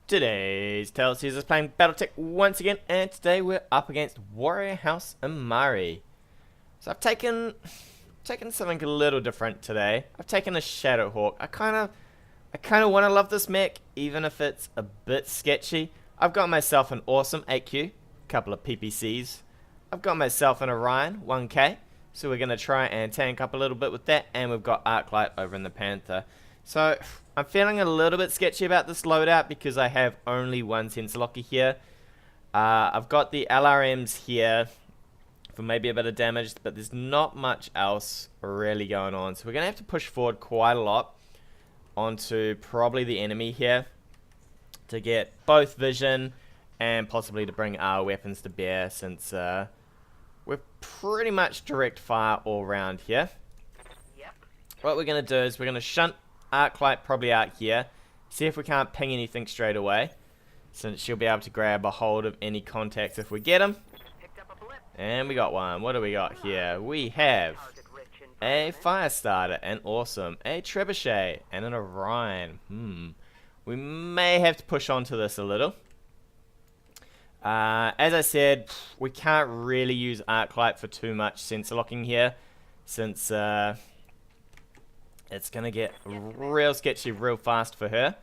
Today's Tales is playing BattleTech once again, and today we're up against Warrior House Amari. So I've taken something a little different today. I've taken a Shadowhawk. I kind of want to love this mech, even if it's a bit sketchy. I've got myself an awesome 8Q, a couple of PPCs. I've got myself an Orion 1K, so we're gonna try and tank up a little bit with that, and we've got Arclight over in the Panther. So I'm feeling a little bit sketchy about this loadout because I have only one sensor locker here. I've got the LRMs here for maybe a bit of damage, but there's not much else really going on. So we're going to have to push forward quite a lot onto probably the enemy here to get both vision and possibly to bring our weapons to bear, since we're pretty much direct fire all around here. Yep. What we're going to do is we're going to shunt Arclight probably out here, see if we can't ping anything straight away, since she'll be able to grab a hold of any contacts if we get them. And we got one. What do we got here? We have a fire starter, an awesome, a trebuchet, and an Orion. We may have to push onto this a little. As I said, we can't really use Arclight for too much sensor locking here, since it's going to get real sketchy real fast for her,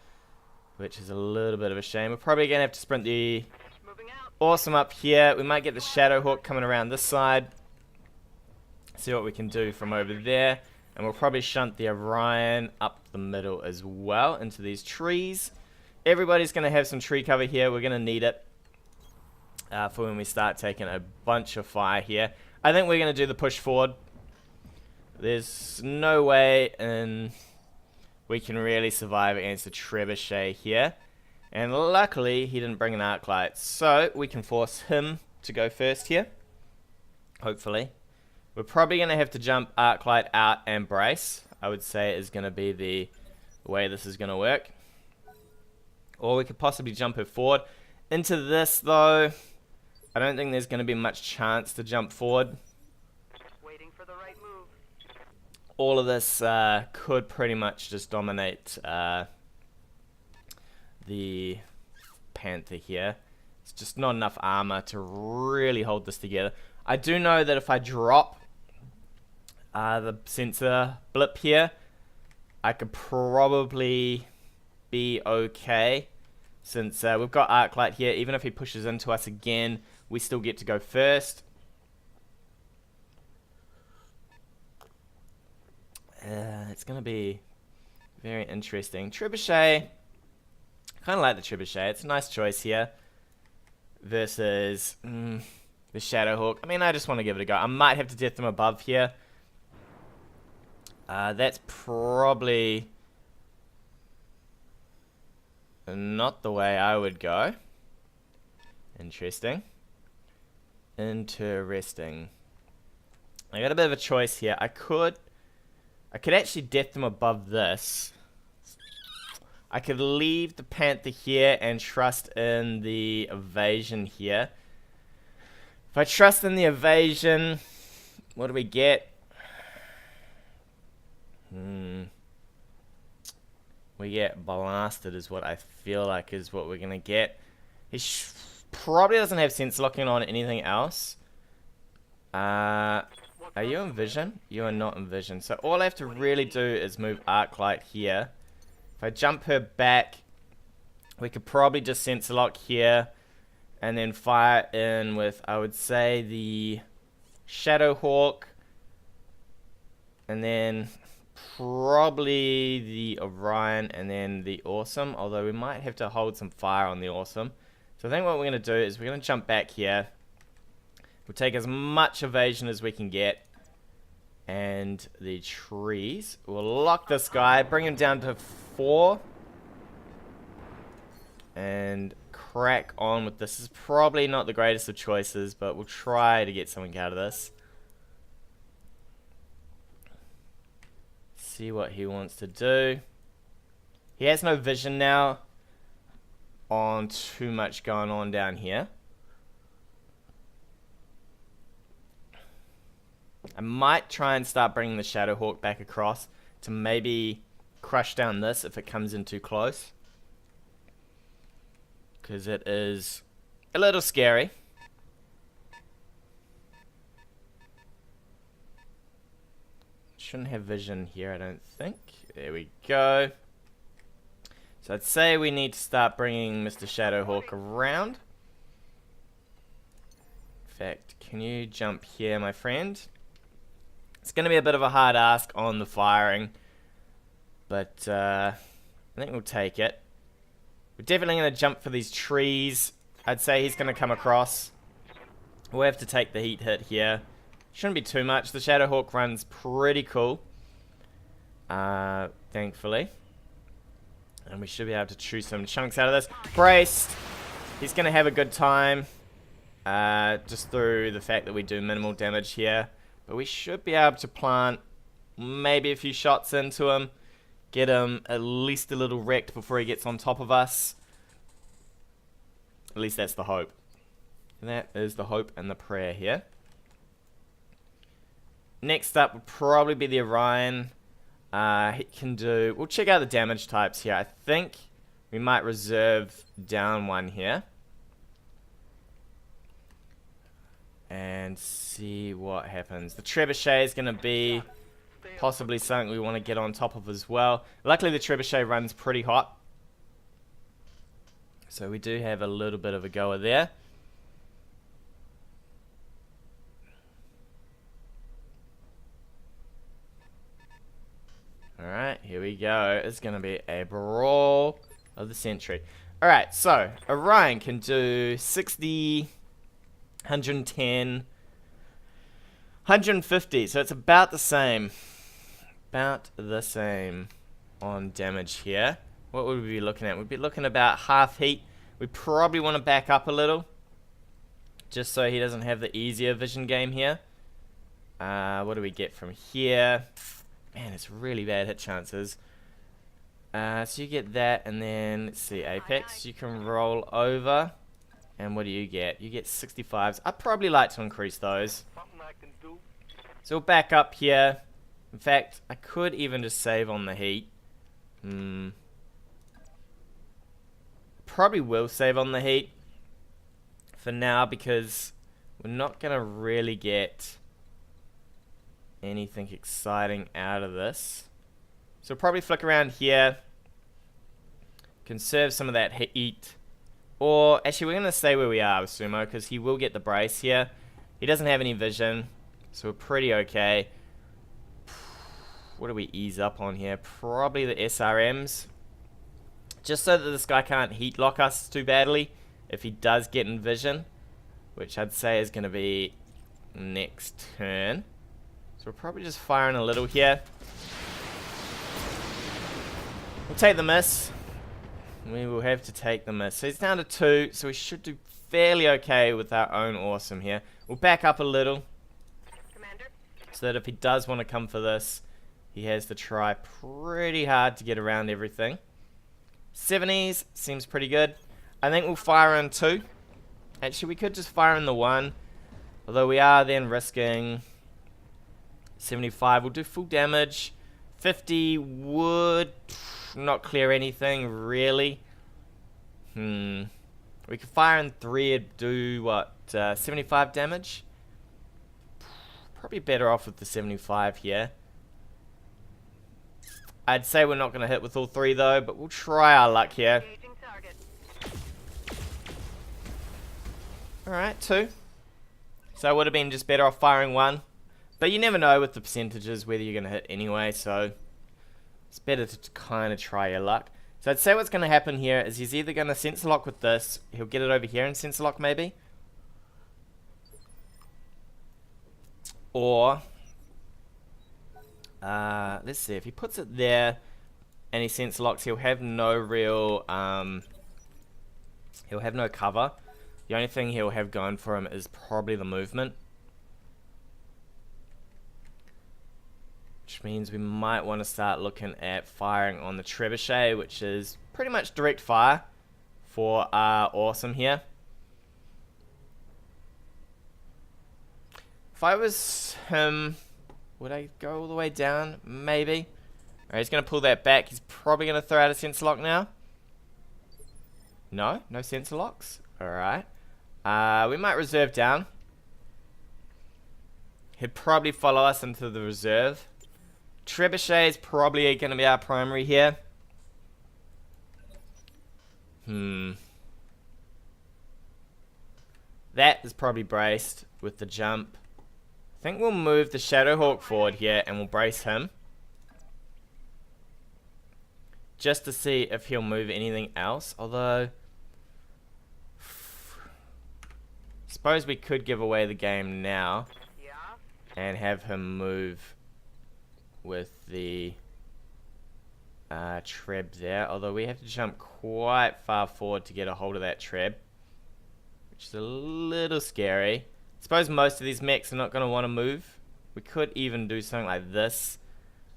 which is a little bit of a shame. We're probably going to have to sprint the awesome up here. We might get the Shadowhawk coming around this side. See what we can do from over there. And we'll probably shunt the Orion up the middle as well into these trees. Everybody's going to have some tree cover here. We're going to need it for when we start taking a bunch of fire here. I think we're going to do the push forward. There's no way we can really survive against a trebuchet here. And luckily, he didn't bring an Arclight, so we can force him to go first here. Hopefully. We're probably going to have to jump Arclight out and brace. I would say is going to be the way this is going to work. Or we could possibly jump her forward. Into this, though, I don't think there's going to be much chance to jump forward. All of this could pretty much just dominate the Panther here. It's just not enough armor to really hold this together. I do know that if I drop the sensor blip here, I could probably be okay, since we've got Arclight here. Even if he pushes into us again, we still get to go first. It's going to be very interesting. Trebuchet. Kind of like the Trebuchet. It's a nice choice here. Versus the Shadowhawk. I mean, I just want to give it a go. I might have to death them above here. That's probably not the way I would go. Interesting. Interesting. I got a bit of a choice here. I could actually death them above this. I could leave the Panther here and trust in the evasion here. If I trust in the evasion, what do we get? We get blasted is what I feel like is what we're going to get. He probably doesn't have sense locking on anything else. Are you in vision? You are not in vision. So all I have to really do is move Arclight here. If I jump her back, we could probably just sensor lock here and then fire in with, I would say, the Shadowhawk, and then probably the Orion, and then the Awesome, although we might have to hold some fire on the Awesome. So I think what we're going to do is we're going to jump back here. We'll take as much evasion as we can get. And the trees. We'll lock this guy, bring him down to 4. And crack on with this. This is probably not the greatest of choices, but we'll try to get something out of this. See what he wants to do. He has no vision now on too much going on down here. I might try and start bringing the Shadowhawk back across to maybe crush down this if it comes in too close. because it is a little scary. Shouldn't have vision here, I don't think. There we go. So I'd say we need to start bringing Mr. Shadowhawk around. In fact, can you jump here, my friend? It's going to be a bit of a hard ask on the firing, but I think we'll take it. We're definitely going to jump for these trees. I'd say he's going to come across. We'll have to take the heat hit here. Shouldn't be too much. The Shadowhawk runs pretty cool, thankfully. And we should be able to chew some chunks out of this. Braced. He's going to have a good time, just through the fact that we do minimal damage here. But we should be able to plant maybe a few shots into him. Get him at least a little wrecked before he gets on top of us. At least that's the hope. And that is the hope and the prayer here. Next up would probably be the Orion. He can do... We'll check out the damage types here. I think we might reserve down one here. And see what happens. The Trebuchet is going to be possibly something we want to get on top of as well. Luckily the Trebuchet runs pretty hot, so we do have a little bit of a goer there. Alright, here we go. It's going to be a brawl of the century. Alright, so Orion can do 60, 110, 150, so it's about the same. About the same on damage here. What would we be looking at? We'd be looking about half heat. We probably want to back up a little, just so he doesn't have the easier vision game here. What do we get from here? Man, it's really bad hit chances. So you get that, and then, let's see, Apex. You can roll over, and what do you get? You get 65s. I'd probably like to increase those. So we'll back up here. In fact, I could even just save on the heat. Probably will save on the heat for now, because we're not going to really get anything exciting out of this. So we'll probably flick around here, conserve some of that heat, or actually we're going to stay where we are with Sumo, because he will get the brace here. He doesn't have any vision, so we're pretty okay. What do we ease up on here? Probably the SRMs, just so that this guy can't heat lock us too badly if he does get in vision, which I'd say is going to be next turn. So we're probably just firing a little here. We'll take the miss. We will have to take the miss. So he's down to 2, so we should do fairly okay with our own awesome here. We'll back up a little, Commander, so that if he does want to come for this, he has to try pretty hard to get around everything. 70s seems pretty good. I think we'll fire in 2. Actually, we could just fire in the 1, although we are then risking 75. We'll do full damage. 50 would not clear anything, really. We could fire in 3 and do, what, 75 damage? Probably better off with the 75 here. I'd say we're not going to hit with all 3, though, but we'll try our luck here. Alright, 2. So it would have been just better off firing 1. But you never know with the percentages whether you're going to hit anyway, so it's better to kind of try your luck. So I'd say what's going to happen here is he's either going to sensor lock with this, he'll get it over here and sensor lock maybe, or let's see, if he puts it there and he sensor locks, he'll have no real he'll have no cover. The only thing he'll have going for him is probably the movement, which means we might want to start looking at firing on the Trebuchet, which is pretty much direct fire for our awesome here. If I was him, would I go all the way down? Maybe. Alright, he's going to pull that back. He's probably going to throw out a sensor lock now. No? No sensor locks? Alright. We might reserve down. He'd probably follow us into the reserve. Trebuchet is probably going to be our primary here. That is probably braced with the jump. I think we'll move the Shadowhawk forward here and we'll brace him. Just to see if he'll move anything else. Although, suppose we could give away the game now and have him move with the Treb there. Although we have to jump quite far forward to get a hold of that Treb, which is a little scary. I suppose most of these mechs are not going to want to move. We could even do something like this,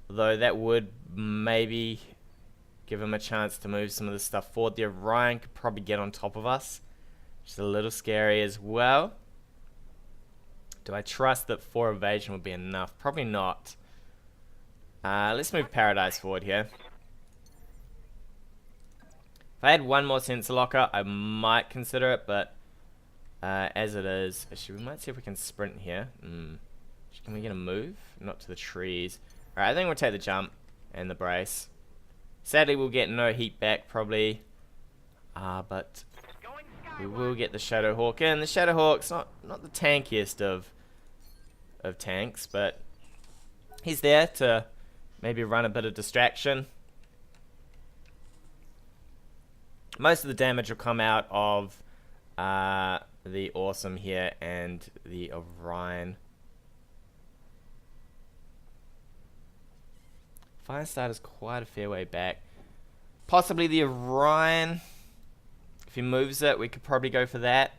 though that would maybe give him a chance to move some of the stuff forward. The Orion could probably get on top of us, which is a little scary as well. Do I trust that 4 evasion would be enough? Probably not. Let's move Paradise forward here. If I had one more sensor locker, I might consider it, but as it is, actually, we might see if we can sprint here. Can we get a move? Not to the trees. Alright, I think we'll take the jump and the brace. Sadly, we'll get no heat back, probably. But we will get the Shadowhawk in. The Shadowhawk's not the tankiest of tanks, but he's there to maybe run a bit of distraction. Most of the damage will come out of the Awesome here and the Orion. Firestarter's quite a fair way back. Possibly the Orion. If he moves it, we could probably go for that.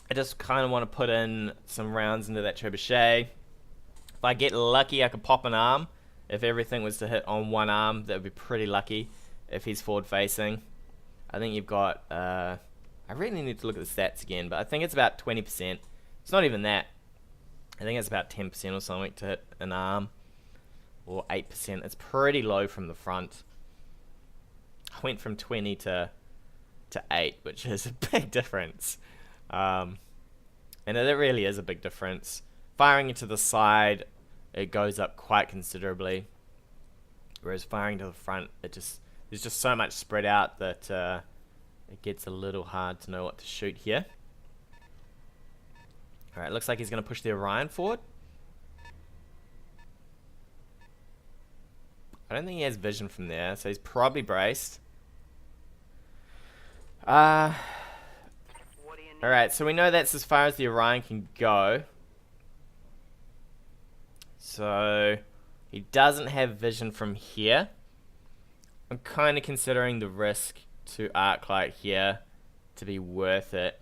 I just kind of want to put in some rounds into that trebuchet. If I get lucky, I could pop an arm. If everything was to hit on one arm, that would be pretty lucky if he's forward facing. I think you've got, I really need to look at the stats again, but I think it's about 20%. It's not even that. I think it's about 10% or something to hit an arm. Or 8%. It's pretty low from the front. I went from 20 to 8, which is a big difference. And it really is a big difference. Firing into the side, it goes up quite considerably. Whereas firing to the front, there's just so much spread out that it gets a little hard to know what to shoot here. Alright, looks like he's going to push the Orion forward. I don't think he has vision from there, so he's probably braced. Alright, so we know that's as far as the Orion can go. So he doesn't have vision from here. I'm kind of considering the risk to arc light here to be worth it.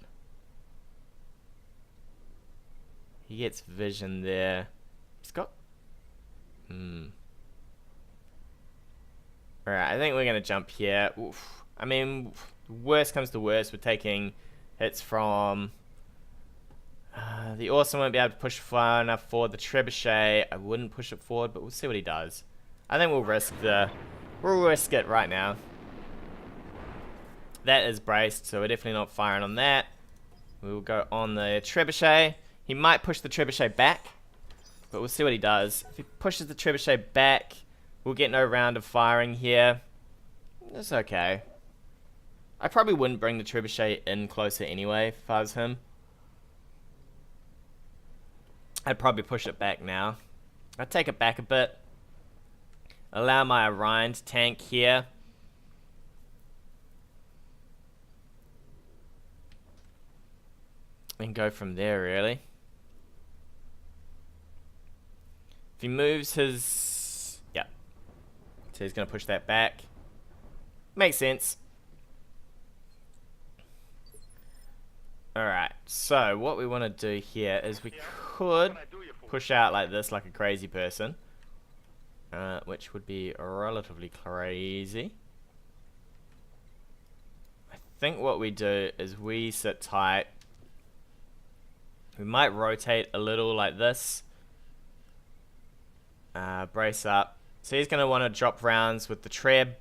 He gets vision there. He's got... Alright, I think we're going to jump here. Oof. I mean, worst comes to worst, we're taking hits from... the Awesome won't be able to push far enough forward. The Trebuchet, I wouldn't push it forward, but we'll see what he does. I think we'll risk it right now. That is braced, so we're definitely not firing on that. We'll go on the Trebuchet. He might push the Trebuchet back, but we'll see what he does. If he pushes the Trebuchet back, we'll get no round of firing here. That's okay. I probably wouldn't bring the Trebuchet in closer anyway if I was him. I'd probably push it back now. I'd take it back a bit. Allow my Orion to tank here. And go from there, really. If he moves his... yeah. So he's going to push that back. Makes sense. Alright, so what we want to do here is we could push out like this, like a crazy person. Which would be relatively crazy. I think what we do is we sit tight. We might rotate a little like this. Brace up. So he's going to want to drop rounds with the Treb.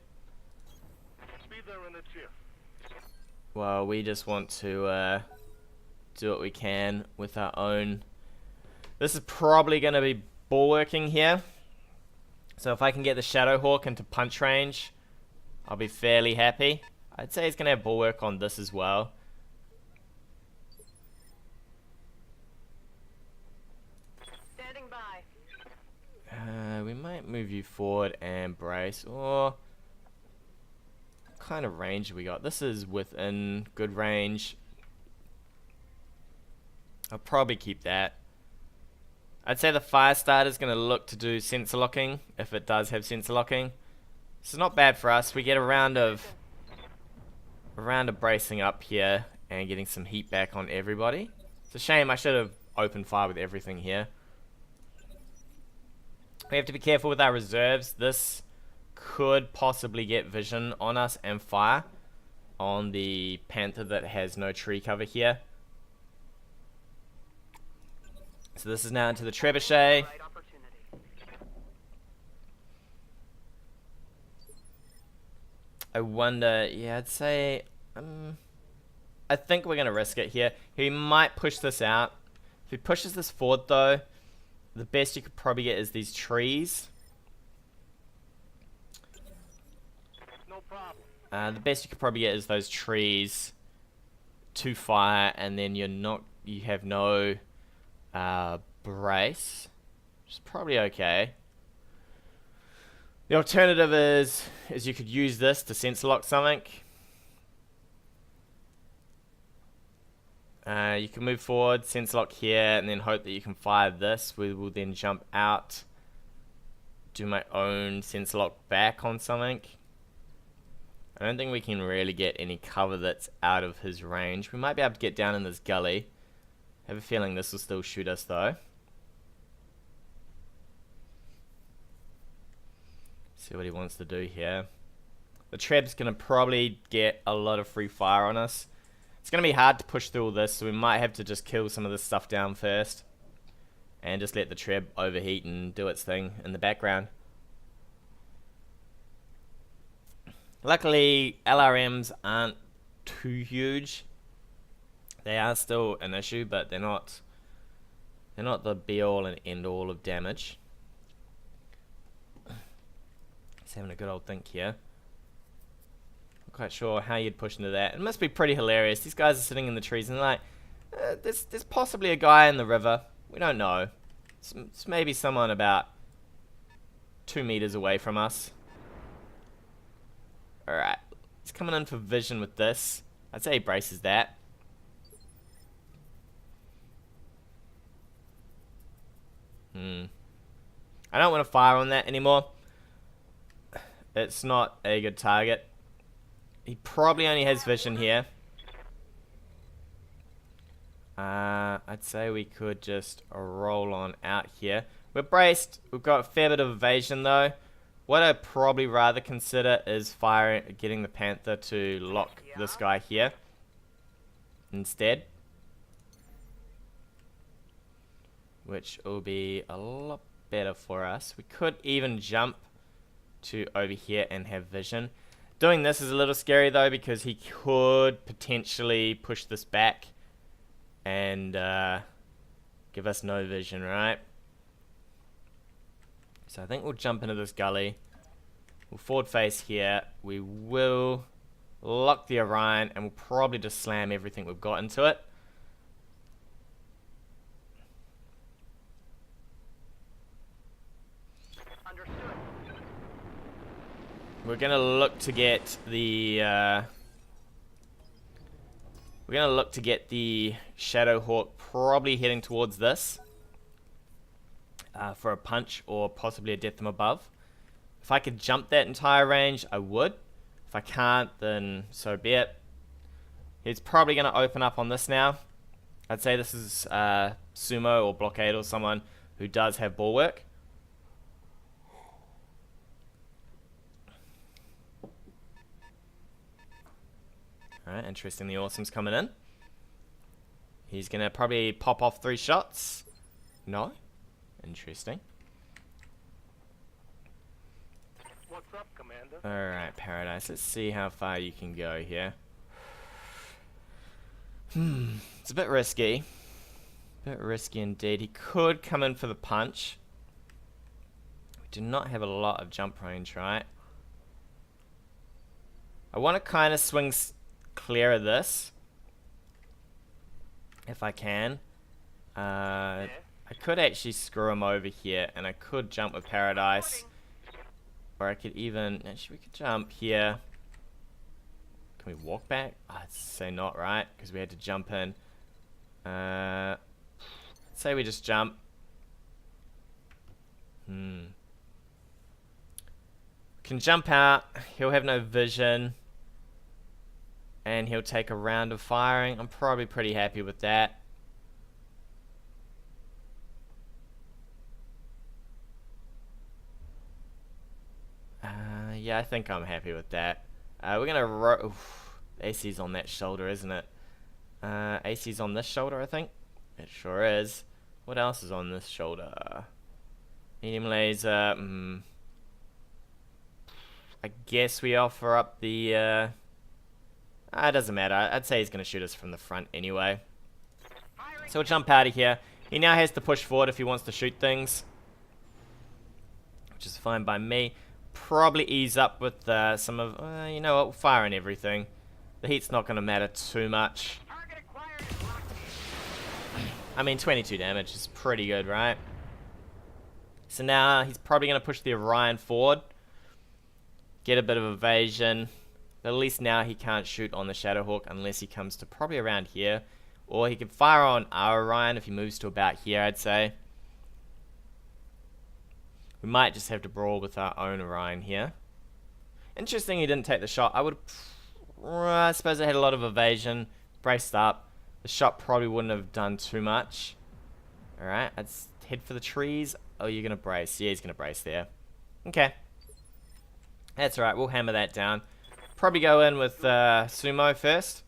Well, we just want to do what we can with our own. This is probably going to be bulwarking here. So if I can get the Shadowhawk into punch range, I'll be fairly happy. I'd say he's going to have bulwark on this as well. Standing by. We might move you forward and brace. Or what kind of range we got? This is within good range. I'll probably keep that. I'd say the fire starter is going to look to do sensor locking if it does have sensor locking. This is not bad for us. We get a round of bracing up here and getting some heat back on everybody. It's a shame I should have opened fire with everything here. We have to be careful with our reserves. This could possibly get vision on us and fire on the Panther that has no tree cover here. So this is now into the trebuchet. I wonder, yeah, I'd say, I think we're going to risk it here. He might push this out. If he pushes this forward though, the best you could probably get is these trees. No problem. The best you could probably get is those trees to fire, and then you have no brace, which is probably okay. The alternative is you could use this to sensor lock something. You can move forward, sensor lock here, and then hope that you can fire this. We will then jump out, do my own sensor lock back on something. I don't think we can really get any cover that's out of his range. We might be able to get down in this gully. I have a feeling this will still shoot us though. See what he wants to do here. The Treb's going to probably get a lot of free fire on us. It's going to be hard to push through all this, so we might have to just kill some of this stuff down first. And just let the Treb overheat and do its thing in the background. Luckily, LRMs aren't too huge. They are still an issue, but they're not the be-all and end-all of damage. He's having a good old think here. Not quite sure how you'd push into that. It must be pretty hilarious. These guys are sitting in the trees and like, there's possibly a guy in the river. We don't know. It's maybe someone about 2 meters away from us. Alright. He's coming in for vision with this. I'd say he braces that. I don't want to fire on that anymore. It's not a good target. He probably only has vision here. I'd say we could just roll on out here. We're braced. We've got a fair bit of evasion though. What I'd probably rather consider is getting the Panther to lock this guy here instead. Which will be a lot better for us. We could even jump to over here and have vision. Doing this is a little scary though, because he could potentially push this back and give us no vision, right? So I think we'll jump into this gully. We'll forward face here. We will lock the Orion and we'll probably just slam everything we've got into it. We're gonna look to get the Shadowhawk probably heading towards this for a punch or possibly a death from above. If I could jump that entire range, I would. If I can't, then so be it. He's probably gonna open up on this now. I'd say this is Sumo or Blockade or someone who does have bulwark. Alright, interesting, the Awesome's coming in. He's gonna probably pop off 3 shots. No? Interesting. What's up, Commander? Commander. Alright, Paradise. Let's see how far you can go here. It's a bit risky. Bit risky indeed. He could come in for the punch. We do not have a lot of jump range, right? I want to kind of swing clear of this. If I can. I could actually screw him over here, and I could jump with Paradise. Or I could even... Actually, we could jump here. Can we walk back? Oh, I'd say not, right? Because we had to jump in. Let's say we just jump. Can jump out. He'll have no vision. And he'll take a round of firing. I'm probably pretty happy with that. Yeah, I think I'm happy with that. We're gonna AC's on that shoulder, isn't it? AC's on this shoulder, I think. It sure is. What else is on this shoulder? Medium laser. I guess we offer up the... it doesn't matter. I'd say he's gonna shoot us from the front anyway. So we'll jump out of here. He now has to push forward if he wants to shoot things, which is fine by me. Probably ease up with some of... you know what, we'll fire on everything. The heat's not going to matter too much. I mean, 22 damage is pretty good, right? So now he's probably going to push the Orion forward. Get a bit of evasion. But at least now he can't shoot on the Shadowhawk unless he comes to probably around here. Or he can fire on our Orion if he moves to about here, I'd say. We might just have to brawl with our own Orion here. Interesting he didn't take the shot. I suppose I had a lot of evasion. Braced up. The shot probably wouldn't have done too much. Alright, let's head for the trees. Oh, you're going to brace. Yeah, he's going to brace there. Okay. That's alright, we'll hammer that down. Probably go in with Sumo first.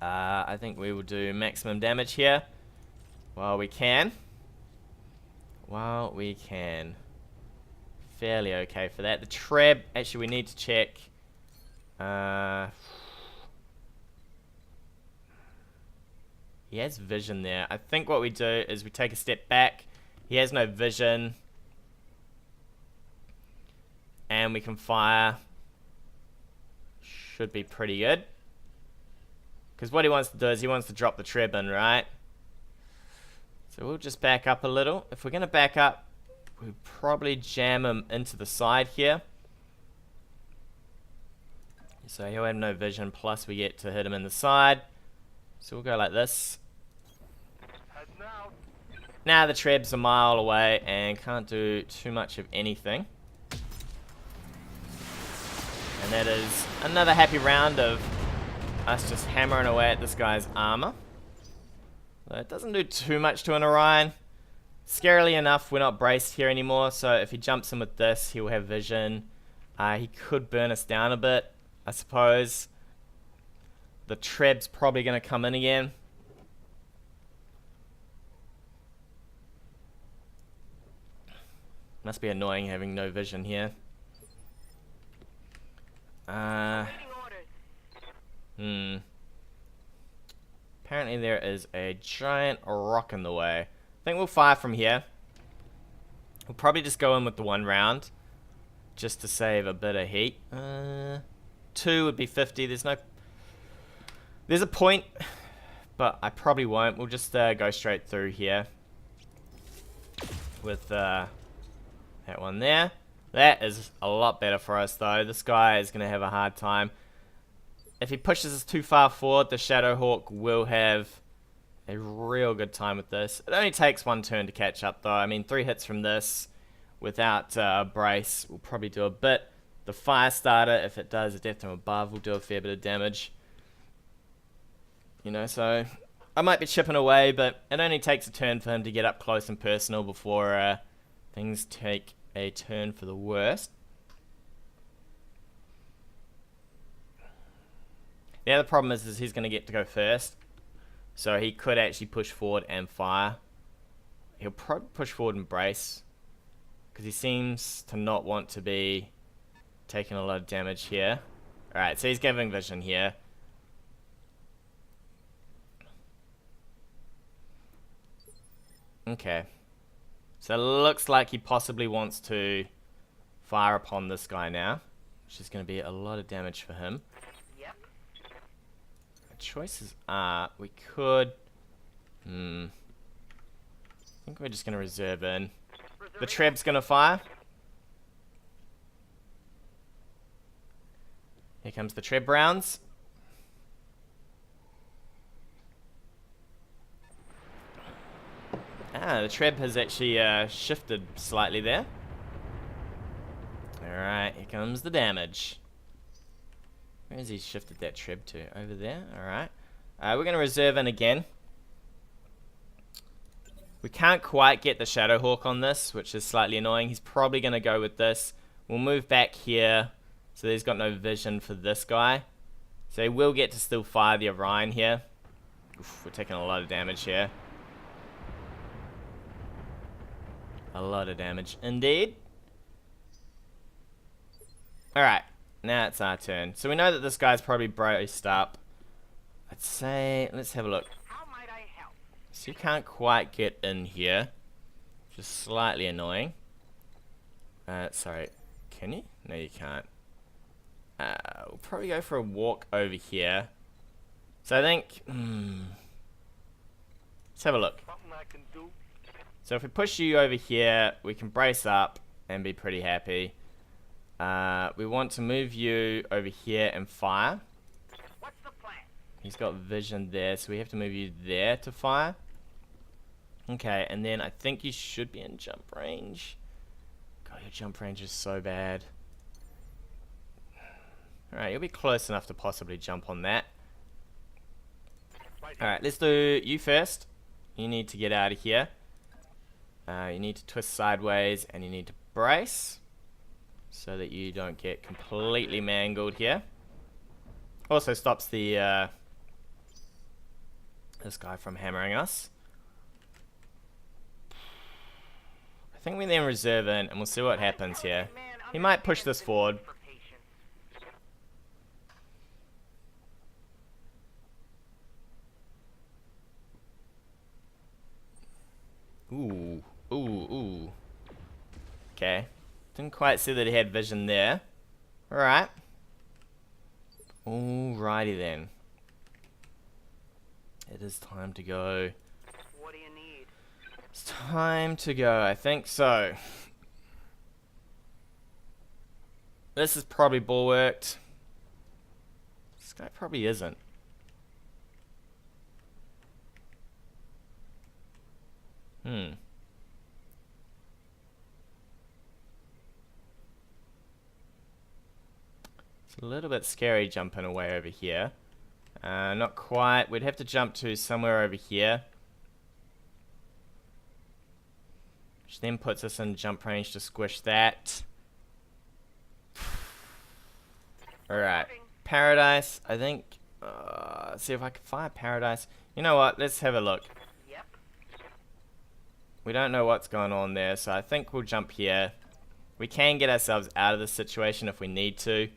I think we will do maximum damage here. While we can. Fairly okay for that. The Treb, actually we need to check. He has vision there. I think what we do is we take a step back. He has no vision. And we can fire. Should be pretty good. Because what he wants to do is he wants to drop the Treb in, right? So we'll just back up a little. If we're going to back up, we'll probably jam him into the side here. So he'll have no vision, plus we get to hit him in the side. So we'll go like this. Now the Treb's a mile away and can't do too much of anything. And that is another happy round of us just hammering away at this guy's armor. It doesn't do too much to an Orion. Scarily enough, we're not braced here anymore, so if he jumps in with this, he'll have vision. He could burn us down a bit, I suppose. The Treb's probably going to come in again. Must be annoying having no vision here. Apparently there is a giant rock in the way. I think we'll fire from here. We'll probably just go in with the one round, just to save a bit of heat. 2 would be 50. There's a point, but I probably won't. We'll just go straight through here with that one there. That is a lot better for us, though. This guy is going to have a hard time. If he pushes us too far forward, the Shadowhawk will have a real good time with this. It only takes one turn to catch up, though. I mean, 3 hits from this without brace will probably do a bit. The fire starter, if it does a death from above, will do a fair bit of damage. You know, so I might be chipping away, but it only takes a turn for him to get up close and personal before things take a turn for the worst. The other problem is he's going to get to go first. So he could actually push forward and fire. He'll probably push forward and brace. because he seems to not want to be taking a lot of damage here. Alright, so he's giving vision here. Okay. So it looks like he possibly wants to fire upon this guy now, which is going to be a lot of damage for him. Yep. The choices are, we could... I think we're just going to reserve in. The Treb's going to fire. Here comes the Treb rounds. The Treb has actually shifted slightly there. Alright, here comes the damage. Where has he shifted that Treb to? Over there? Alright. We're going to reserve in again. We can't quite get the Shadowhawk on this, which is slightly annoying. He's probably going to go with this. We'll move back here, so he's got no vision for this guy. So he will get to still fire the Orion here. Oof, we're taking a lot of damage here. A lot of damage indeed. Alright, now it's our turn. So we know that this guy's probably braced up. I'd say, let's have a look. How might I help? So you can't quite get in here, which is slightly annoying. Sorry, can you? No, you can't. We'll probably go for a walk over here. So I think, let's have a look. Something I can do? So if we push you over here, we can brace up and be pretty happy. We want to move you over here and fire. What's the plan? He's got vision there, so we have to move you there to fire. Okay, and then I think you should be in jump range. God, your jump range is so bad. Alright, you'll be close enough to possibly jump on that. Alright, let's do you first. You need to get out of here. You need to twist sideways and you need to brace so that you don't get completely mangled here. Also stops the this guy from hammering us. I think we then reserve in and we'll see what happens here. He might push this forward. Ooh. Ooh. Okay. Didn't quite see that he had vision there. Alright. Alrighty then. It is time to go. What do you need? It's time to go, I think so. This is probably bulwarked. This guy probably isn't. It's a little bit scary jumping away over here. Not quite. We'd have to jump to somewhere over here. Which then puts us in jump range to squish that. Alright. Paradise, I think. See if I can fire Paradise. You know what? Let's have a look. Yep. We don't know what's going on there, so I think we'll jump here. We can get ourselves out of this situation if we need to.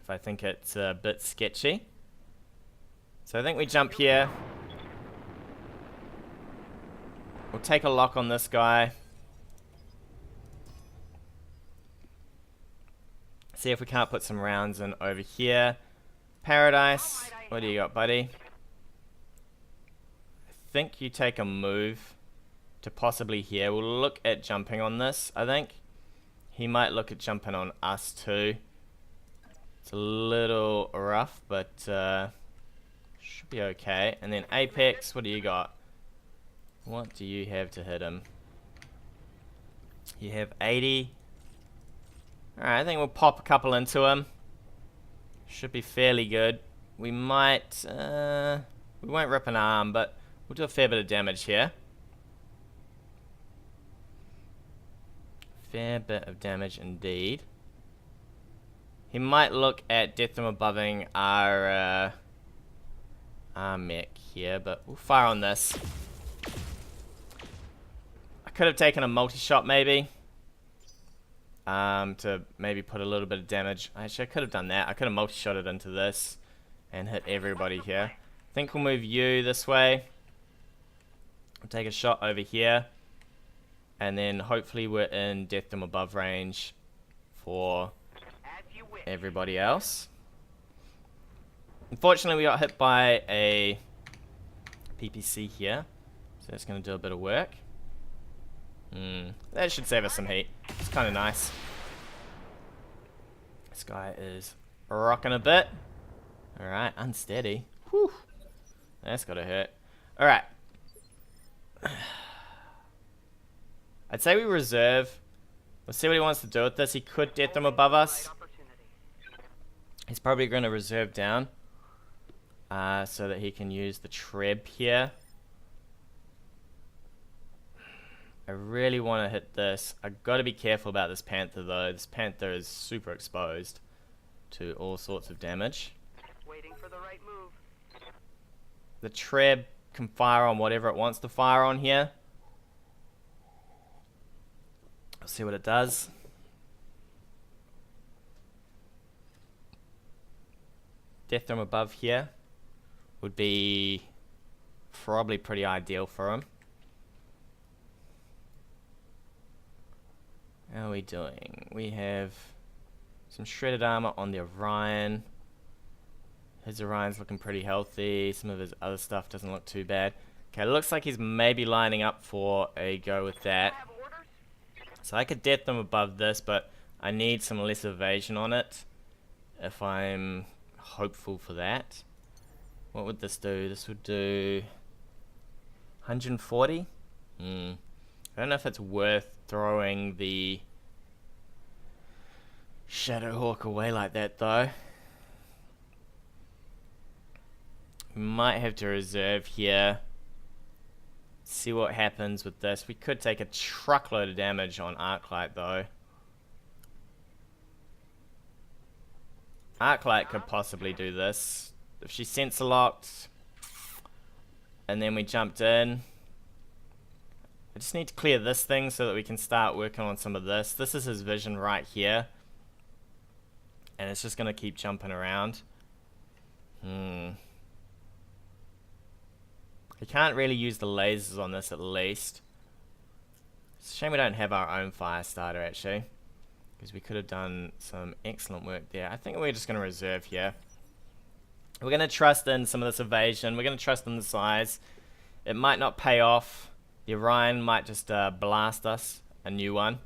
If I think it's a bit sketchy. So I think we jump here. We'll take a lock on this guy. See if we can't put some rounds in over here. Paradise, what do you got, buddy? I think you take a move to possibly here. We'll look at jumping on this, I think. He might look at jumping on us too. It's a little rough, but should be okay. And then Apex, what do you got? What do you have to hit him? You have 80. Alright, I think we'll pop a couple into him. Should be fairly good. We might, we won't rip an arm, but we'll do a fair bit of damage here. Fair bit of damage indeed. He might look at death from aboveing our mech here, but we'll fire on this. I could have taken a multi-shot maybe. To maybe put a little bit of damage. Actually, I could have done that. I could have multi-shot it into this and hit everybody here. I think we'll move you this way. I'll take a shot over here. And then hopefully we're in death from above range for everybody else. Unfortunately, we got hit by a PPC here. So that's going to do a bit of work. That should save us some heat. It's kind of nice. This guy is rocking a bit. Alright, unsteady. Whew. That's gotta hurt. Alright. I'd say we reserve. Let's see what he wants to do with this. He could death them above us. He's probably going to reserve down. So that he can use the treb here. I really want to hit this. I've got to be careful about this Panther though. This Panther is super exposed to all sorts of damage. Waiting for the right move. The treb can fire on whatever it wants to fire on here. Let's see what it does. Death from above here would be probably pretty ideal for him. How are we doing? We have some shredded armor on the Orion. His Orion's looking pretty healthy. Some of his other stuff doesn't look too bad. Okay, it looks like he's maybe lining up for a go with that. So I could death them above this, but I need some less evasion on it if I'm hopeful for that. What would this do? This would do 140? I don't know if it's worth throwing the Shadowhawk away like that though. We might have to reserve here. See what happens with this. We could take a truckload of damage on Arclight though. Arclight could possibly do this. If she sensor locked and then we jumped in. I just need to clear this thing so that we can start working on some of this. This is his vision right here. And it's just going to keep jumping around. We can't really use the lasers on this at least. It's a shame we don't have our own fire starter actually. Because we could have done some excellent work there. I think we're just going to reserve here. We're going to trust in some of this evasion. We're going to trust in the size. It might not pay off. The Orion might just blast us a new one.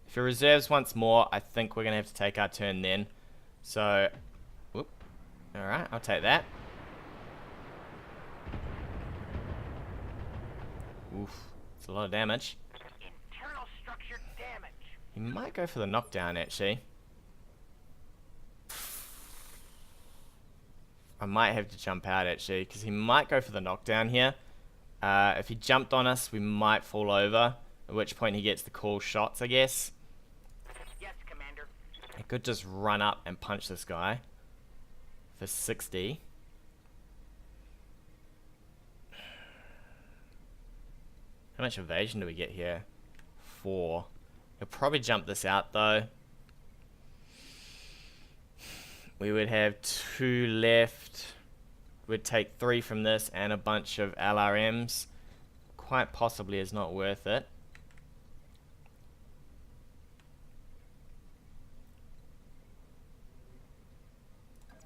If he reserves once more, I think we're going to have to take our turn then. So, whoop. Alright, I'll take that. Oof, it's a lot of damage. Internal structure damage. He might go for the knockdown actually. I might have to jump out actually, because he might go for the knockdown here. If he jumped on us, we might fall over, at which point he gets the cool shots, I guess. Yes, Commander. I could just run up and punch this guy for 60. How much evasion do we get here? 4. He'll probably jump this out though. We would have 2 left. We'd take 3 from this and a bunch of LRMs. Quite possibly is not worth it.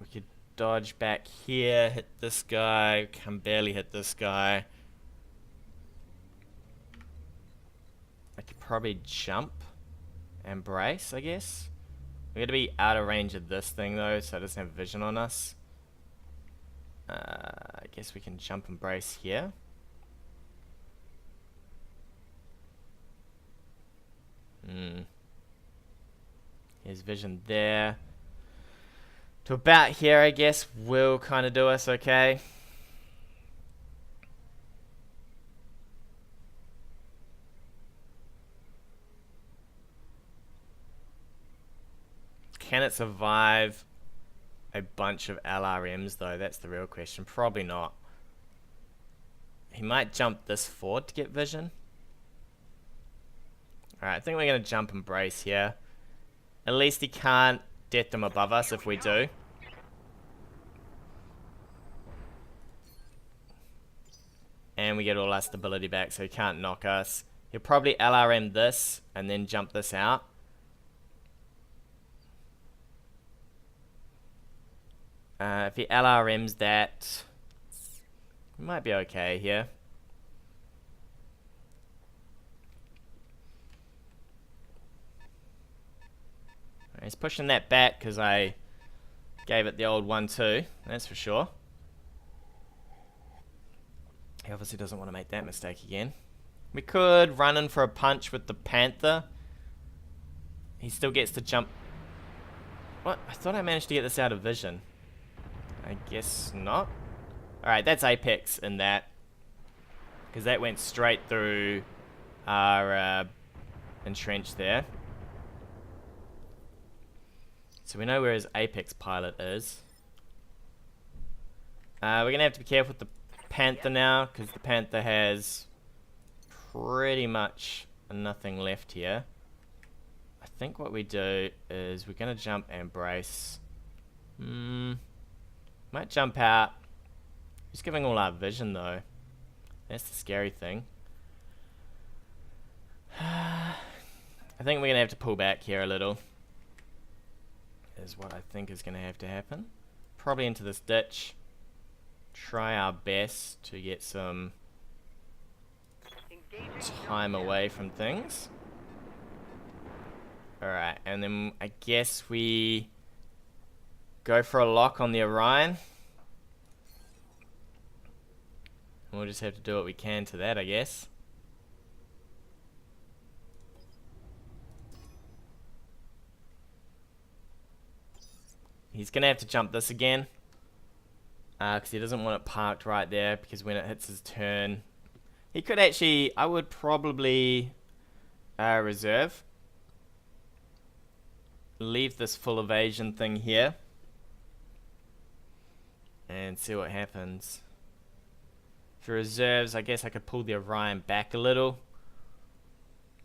We could dodge back here, hit this guy, can barely hit this guy. I could probably jump and brace, I guess. We're going to be out of range of this thing though, so it doesn't have vision on us. I guess we can jump and brace here. Here's vision there. To about here, I guess, will kind of do us okay. Can it survive a bunch of LRMs though? That's the real question. Probably not. He might jump this forward to get vision. Alright, I think we're going to jump and brace here. At least he can't death them above us if we do. And we get all our stability back, so he can't knock us. He'll probably LRM this and then jump this out. If he LRMs that, we might be okay here. He's pushing that back because I gave it the old 1-2, that's for sure. He obviously doesn't want to make that mistake again. We could run in for a punch with the Panther. He still gets to jump. What? I thought I managed to get this out of vision. I guess not. Alright, that's Apex in that. Because that went straight through our entrench there. So we know where his Apex pilot is. We're going to have to be careful with the Panther now, because the Panther has pretty much nothing left here. I think what we do is we're going to jump and brace. Might jump out. He's giving all our vision though. That's the scary thing. I think we're going to have to pull back here a little. Is what I think is going to have to happen. Probably into this ditch. Try our best to get some time away from things. Alright, and then I guess we go for a lock on the Orion. And we'll just have to do what we can to that, I guess. He's going to have to jump this again. Because he doesn't want it parked right there, because when it hits his turn... He could actually... I would probably reserve. Leave this full evasion thing here. And see what happens. If he reserves, I guess I could pull the Orion back a little.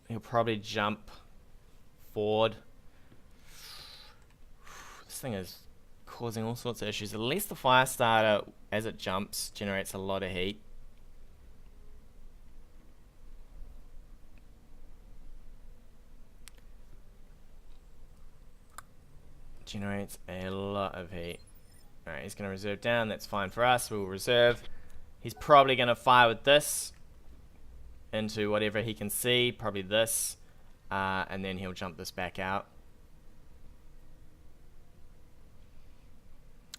He'll probably jump forward. This thing is causing all sorts of issues. At least the fire starter, as it jumps, generates a lot of heat. Generates a lot of heat. Alright, he's going to reserve down. That's fine for us. We'll reserve. He's probably going to fire with this into whatever he can see. Probably this. And then he'll jump this back out.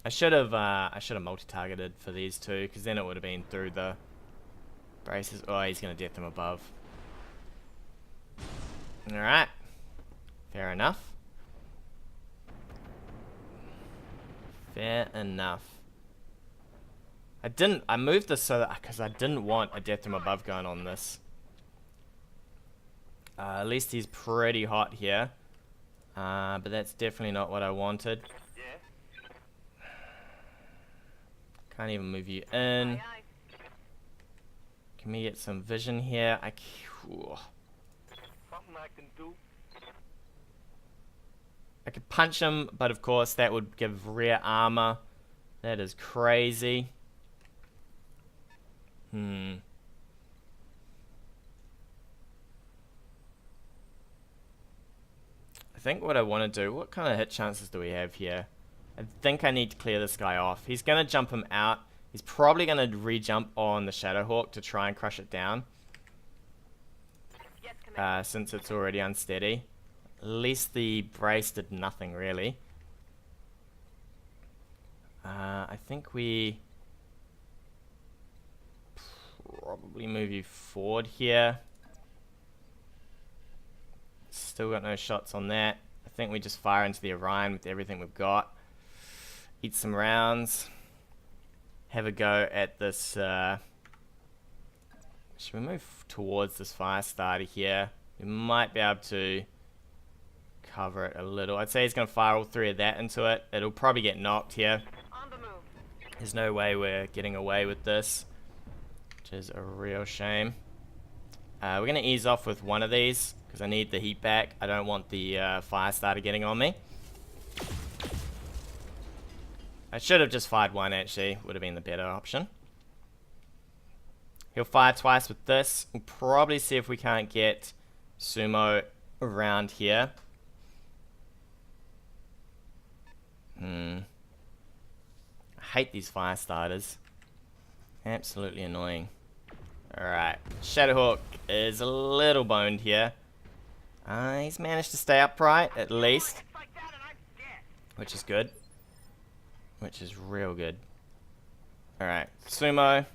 I should have multi-targeted for these two, because then it would have been through the braces. Oh, he's going to death them above. Alright. Fair enough. Fair enough. I moved this so that, because I didn't want a death from above going on this. At least he's pretty hot here. But that's definitely not what I wanted. Can't even move you in. Can we get some vision here? I could punch him, but of course that would give rear armor. That is crazy. I think what I want to do, what kind of hit chances do we have here? I think I need to clear this guy off. He's going to jump him out. He's probably going to re-jump on the Shadowhawk to try and crush it down. Since it's already unsteady. At least the brace did nothing, really. I think we probably move you forward here. Still got no shots on that. I think we just fire into the Orion with everything we've got. Eat some rounds. Have a go at this. Should we move towards this fire starter here? We might be able to cover it a little. I'd say he's going to fire all three of that into it. It'll probably get knocked here. On the move. There's no way we're getting away with this. which is a real shame. We're going to ease off with one of these, because I need the heat back. I don't want the fire starter getting on me. I should have just fired one, actually. Would have been the better option. He'll fire twice with this. We'll probably see if we can't get Sumo around here. I hate these fire starters. Absolutely annoying. Alright, Shadowhawk is a little boned here. He's managed to stay upright, at least. Which is good. Which is real good. Alright, Sumo.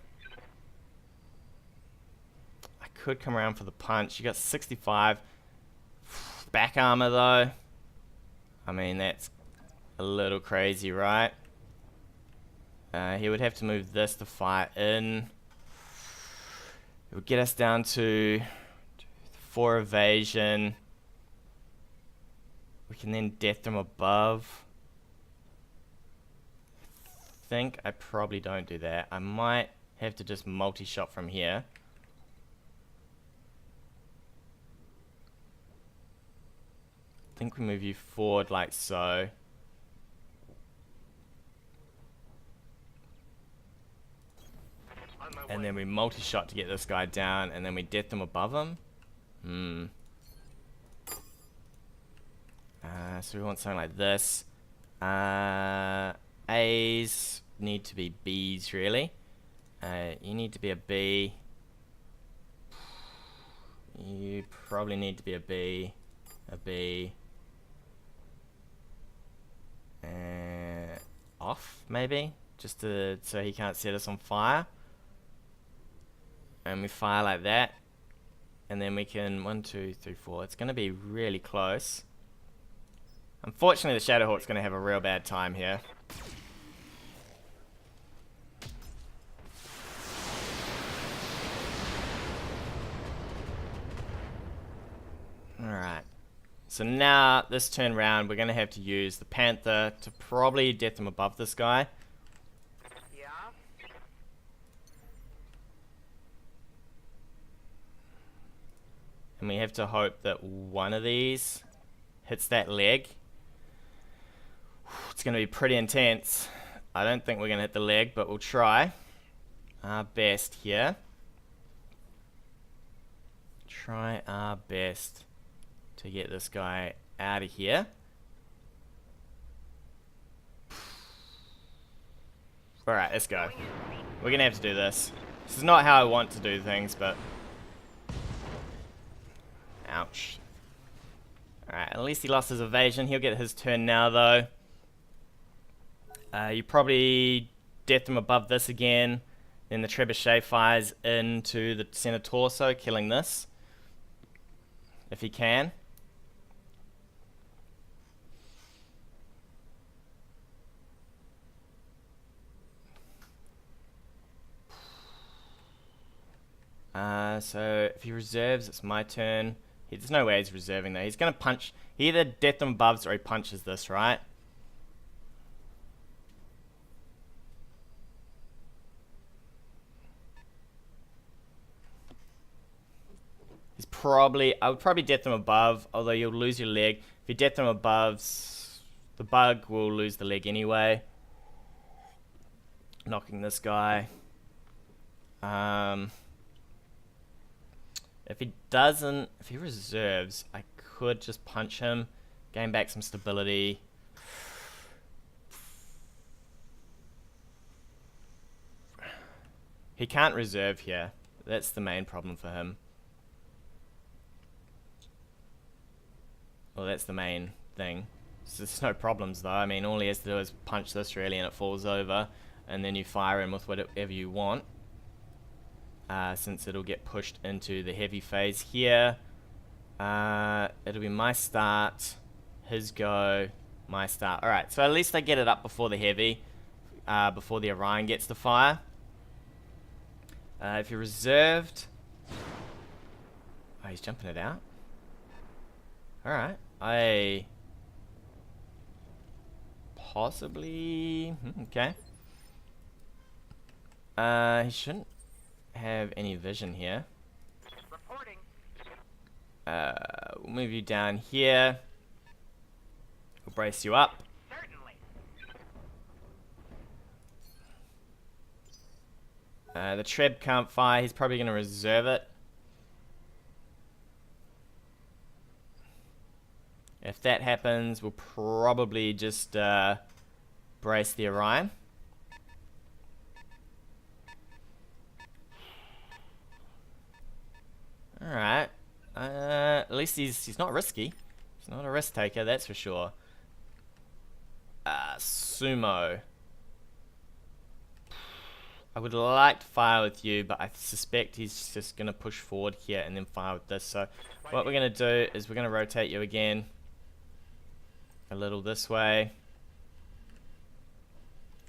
I could come around for the punch. You got 65. Back armor, though. I mean, that's a little crazy, right? He would have to move this to fire in. It would get us down to 4 evasion. We can then death from above. I think I probably don't do that. I might have to just multi-shot from here. I think we move you forward like so. And then we multi-shot to get this guy down, and then we death them above him. So we want something like this. A's need to be B's, really. You need to be a B. You probably need to be a B. A B. Off, maybe? Just to, so he can't set us on fire. And we fire like that. And then we can 1, 2, 3, 4. It's going to be really close. Unfortunately, the Shadowhawk's going to have a real bad time here. Alright. So now, this turn round, we're going to have to use the Panther to probably death him above this guy. And we have to hope that one of these hits that leg. It's going to be pretty intense. I don't think we're going to hit the leg, but we'll try our best here. Try our best to get this guy out of here. Alright, let's go. We're going to have to do this. This is not how I want to do things, but... Ouch. Alright, at least he lost his evasion. He'll get his turn now, though. You probably death him above this again. Then the trebuchet fires into the center torso, killing this. If he can. So if he reserves, it's my turn. There's no way he's reserving that. He's going to punch. He either death them above or he punches this, right? He's probably... I would probably death them above, although you'll lose your leg. If you death them above, the bug will lose the leg anyway. Knocking this guy. If he doesn't, if he reserves, I could just punch him, gain back some stability. He can't reserve here. That's the main problem for him. Well, that's the main thing. So there's no problems though. I mean, all he has to do is punch this really and it falls over. And then you fire him with whatever you want. Since it'll get pushed into the heavy phase here. It'll be my start, his go, my start. Alright, so at least I get it up before the heavy, before the Orion gets to fire. If you're reserved... Oh, he's jumping it out? Alright, I... Possibly... Okay. He shouldn't... have any vision here. Reporting. We'll move you down here. We'll brace you up. Certainly. The Treb can't fire. He's probably going to reserve it. If that happens, we'll probably just brace the Orion. Alright. At least he's not risky. He's not a risk taker, that's for sure. Sumo. I would like to fire with you, but I suspect he's just going to push forward here and then fire with this. So what we're going to do is we're going to rotate you again. A little this way.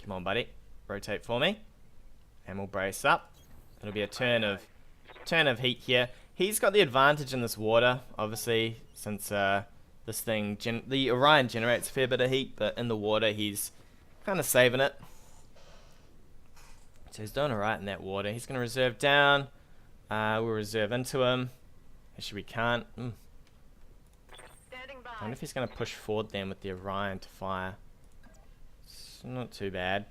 Come on, buddy. Rotate for me. And we'll brace up. It'll be a turn of heat here. He's got the advantage in this water, obviously, since this thing, the Orion generates a fair bit of heat, but in the water he's kind of saving it. So he's doing alright in that water. He's going to reserve down. We'll reserve into him. Actually, we can't. Standing by. I wonder if he's going to push forward then with the Orion to fire. It's not too bad.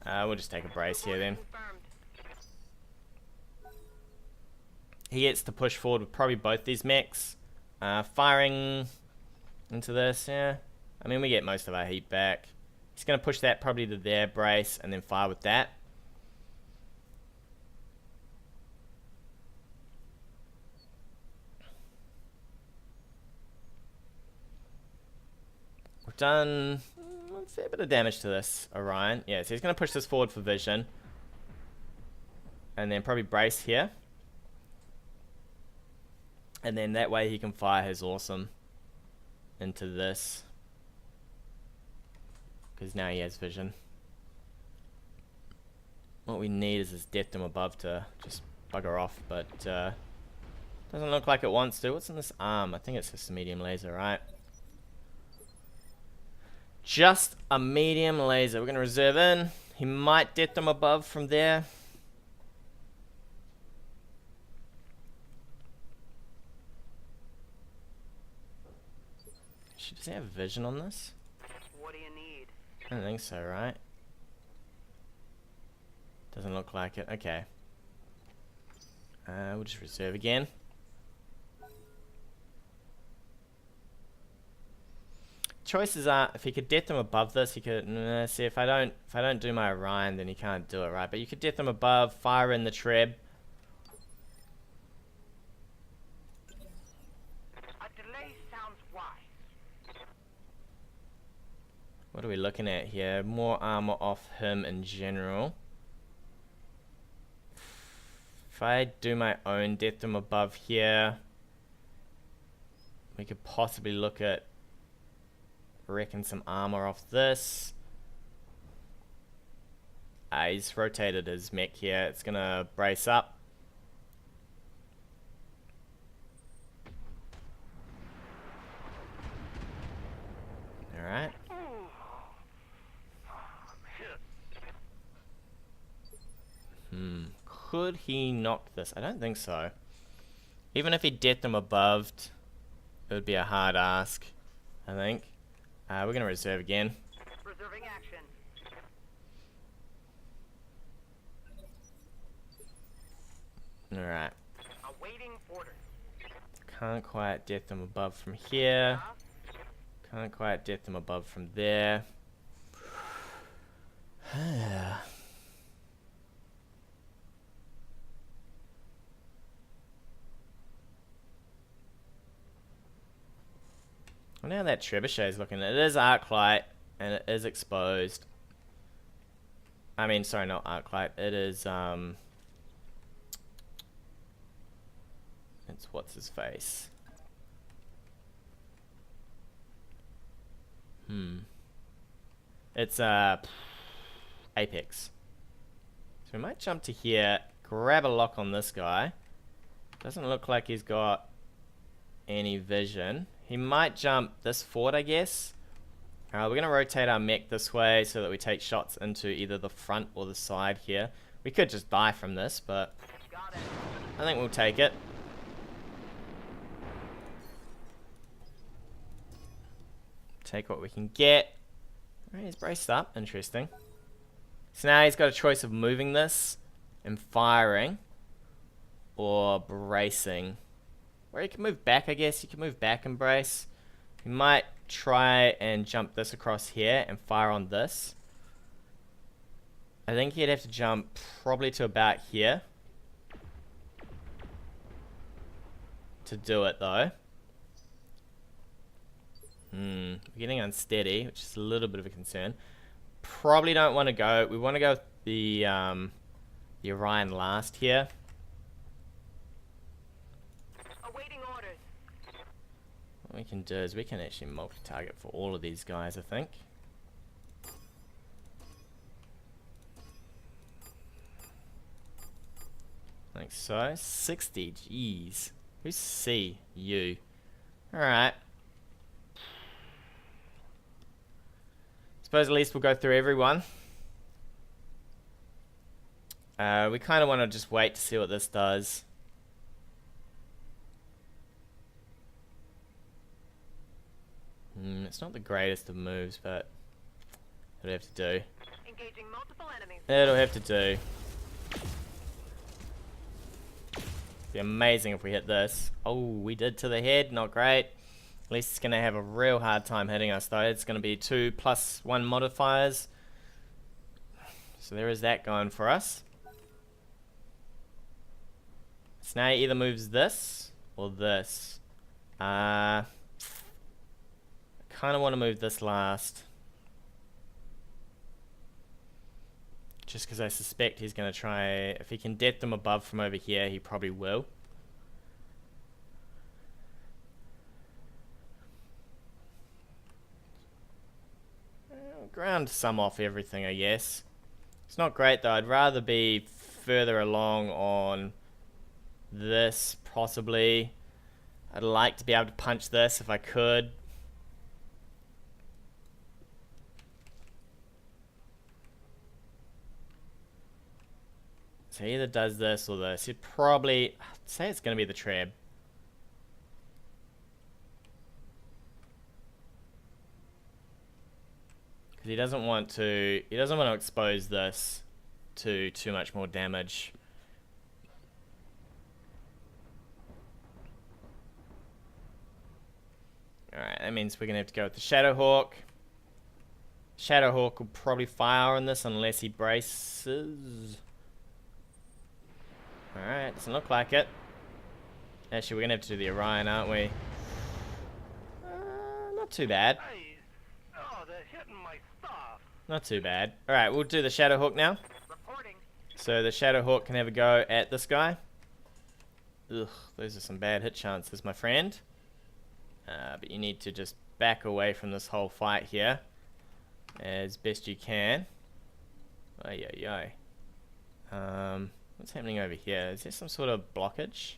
We'll just take a brace here then. Confirmed. He gets to push forward with probably both these mechs. Firing into this, yeah. I mean, we get most of our heat back. He's going to push that probably to their brace and then fire with that. We've done a fair bit of damage to this Orion. Yeah, so he's going to push this forward for vision. And then probably brace here. And then that way he can fire his awesome into this. Because now he has vision. What we need is his death dome above to just bugger off. But doesn't look like it wants to. What's in this arm? I think it's just a medium laser, right? Just a medium laser. We're going to reserve in. He might death dome above from there. Does he have vision on this? What do you need? I don't think so, right? Doesn't look like it. Okay. We'll just reserve again. Choices are, if he could death them above this, he could see if I don't do my Orion, then he can't do it, right? But you could death them above, fire in the Treb. What are we looking at here? More armor off him in general. If I do my own death them above here, we could possibly look at wrecking some armor off this. He's rotated his mech here. It's gonna brace up. Alright. Could he knock this? I don't think so. Even if he death them above, it would be a hard ask, I think. We're going to reserve again. Reserving action. Alright. Awaiting orders. Can't quite death them above from here. Can't quite death them above from there. Well, now that trebuchet is looking, it is arc-light and it is exposed. I mean, sorry, not arc-light. It is it's what's his face. It's Apex. So we might jump to here, grab a lock on this guy. Doesn't look like he's got any vision. He might jump this forward, I guess. We're going to rotate our mech this way so that we take shots into either the front or the side here. We could just die from this, but Got it. I think we'll take it. Take what we can get. Alright, he's braced up. Interesting. So now he's got a choice of moving this and firing, or bracing. Or he can move back, I guess. He can move back and brace. He might try and jump this across here and fire on this. I think he'd have to jump probably to about here to do it, though. We're getting unsteady, which is a little bit of a concern. Probably don't want to go. We want to go with the Orion last here. Awaiting orders. What we can do is we can actually multi-target for all of these guys, I think. Like so. 60, jeez. Who's C? You. Alright. Suppose at least we'll go through everyone. We kind of want to just wait to see what this does. It's not the greatest of moves, but it'll have to do. Engaging multiple enemies. It'll have to do. Be amazing if we hit this. Oh, we did to the head. Not great. At least it's going to have a real hard time hitting us, though. It's going to be 2+1 modifiers. So there is that going for us. So now he either moves this or this. I kind of want to move this last. Just because I suspect he's going to try... If he can death them above from over here, he probably will. Ground some off everything, I guess. It's not great, though. I'd rather be further along on this, possibly. I'd like to be able to punch this if I could. So he either does this or this. He'd probably... I'd say it's going to be the treb. Because he doesn't want to... He doesn't want to expose this to too much more damage. Alright, that means we're going to have to go with the Shadowhawk. Shadowhawk will probably fire on this unless he braces. Alright, doesn't look like it. Actually, we're going to have to do the Orion, aren't we? Not too bad. Oh, they're hitting my stuff. Not too bad. Alright, we'll do the Shadowhawk now. Reporting. So the Shadowhawk can have a go at this guy. Ugh, those are some bad hit chances, my friend. But you need to just back away from this whole fight here as best you can. Ay, ay, ay. What's happening over here? Is there some sort of blockage?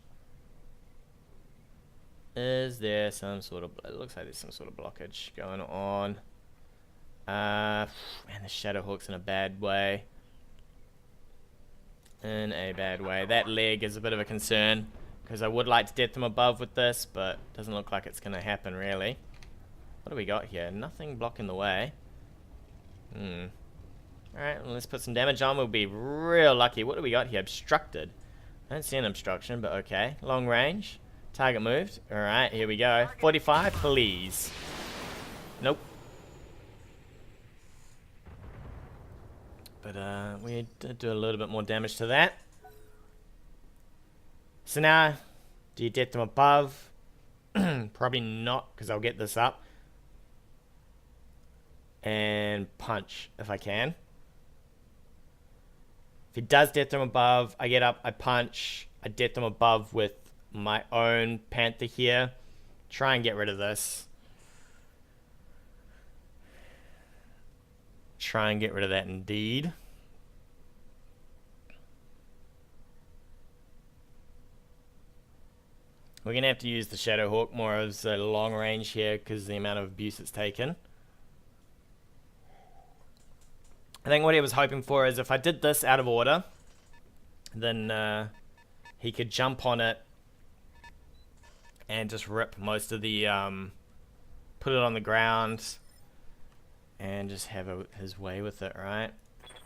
Is there some sort of... It looks like there's some sort of blockage going on. Man, the Shadowhawk's in a bad way. In a bad way. That leg is a bit of a concern, because I would like to death them above with this, but doesn't look like it's going to happen, really. What do we got here? Nothing blocking the way. Alright, well, let's put some damage on. We'll be real lucky. What do we got here? Obstructed. I don't see an obstruction, but okay. Long range. Target moved. Alright, here we go. 45, please. Nope. But we did do a little bit more damage to that. So now, do you death them above? Probably not, because I'll get this up. And punch, if I can. If he does death them above, I get up, I punch. I death them above with my own Panther here. Try and get rid of this. Try and get rid of that indeed. We're going to have to use the Shadowhawk more as a long range here because of the amount of abuse it's taken. I think what he was hoping for is if I did this out of order, then he could jump on it and just rip most of the, put it on the ground and just have his way with it, right?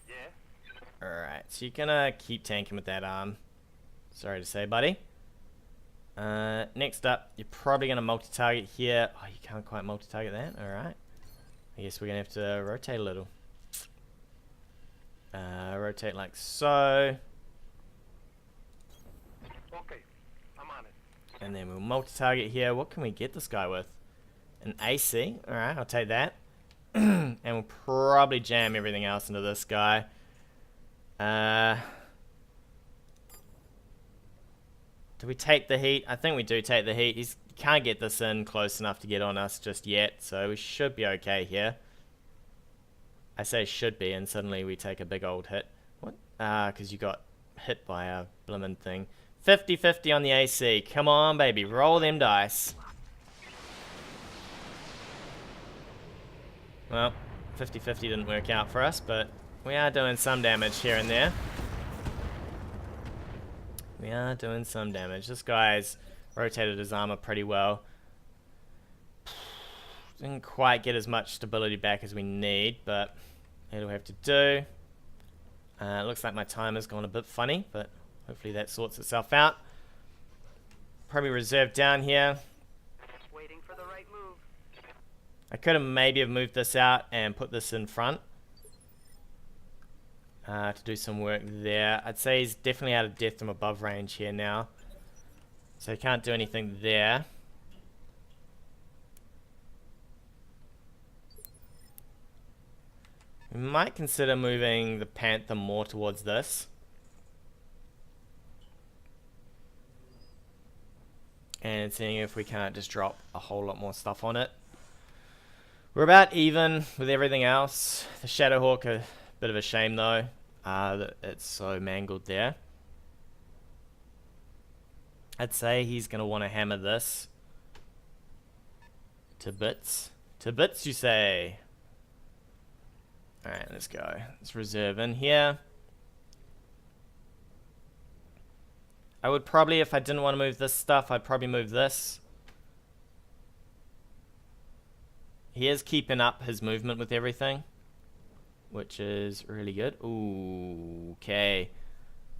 Yeah. Alright, so you're gonna keep tanking with that arm. Sorry to say, buddy. Next up, you're probably gonna multi-target here. Oh, you can't quite multi-target that. Alright. I guess we're gonna have to rotate a little. Rotate like so. Okay, I'm on it. And then we'll multi-target here. What can we get this guy with? An AC. Alright, I'll take that. And we'll probably jam everything else into this guy. Do we take the heat? I think we do take the heat. He can't get this in close enough to get on us just yet, so we should be okay here. I say should be, and suddenly we take a big old hit. What? Because you got hit by a blimmin' thing. 50-50 on the AC. Come on, baby. Roll them dice. Well, 50-50 didn't work out for us, but we are doing some damage here and there. We are doing some damage. This guy's rotated his armor pretty well. Didn't quite get as much stability back as we need, but it'll have to do. It looks like my timer's gone a bit funny, but hopefully that sorts itself out. Probably reserve down here. Waiting for the right move. I could have maybe moved this out and put this in front. To do some work there. I'd say he's definitely out of death from above range here now. So he can't do anything there. We might consider moving the Panther more towards this. And seeing if we can't just drop a whole lot more stuff on it. We're about even with everything else. The Shadowhawk, a bit of a shame though. That it's so mangled there. I'd say he's going to want to hammer this to bits. To bits, you say? Alright, let's go. Let's reserve in here. I would probably, if I didn't want to move this stuff, I'd probably move this. He is keeping up his movement with everything, which is really good. Ooh, okay.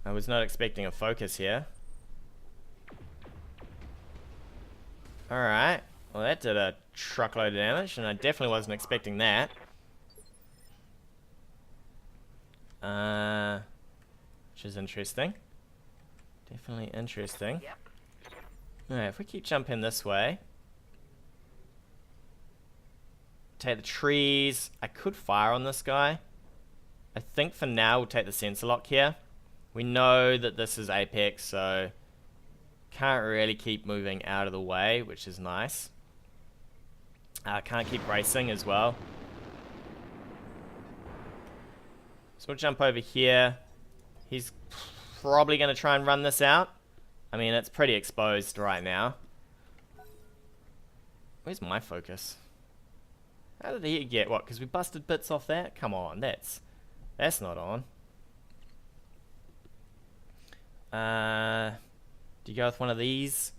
I was not expecting a focus here. Alright. Well, that did a truckload of damage, and I definitely wasn't expecting that. Which is interesting. Definitely interesting. Yep. Alright, if we keep jumping this way. Take the trees. I could fire on this guy. I think for now we'll take the sensor lock here. We know that this is Apex, so can't really keep moving out of the way, which is nice. Can't keep racing as well. So we'll jump over here. He's probably going to try and run this out. I mean, it's pretty exposed right now. Where's my focus? How did he get what? Because we busted bits off that? Come on, that's not on. Do you go with one of these?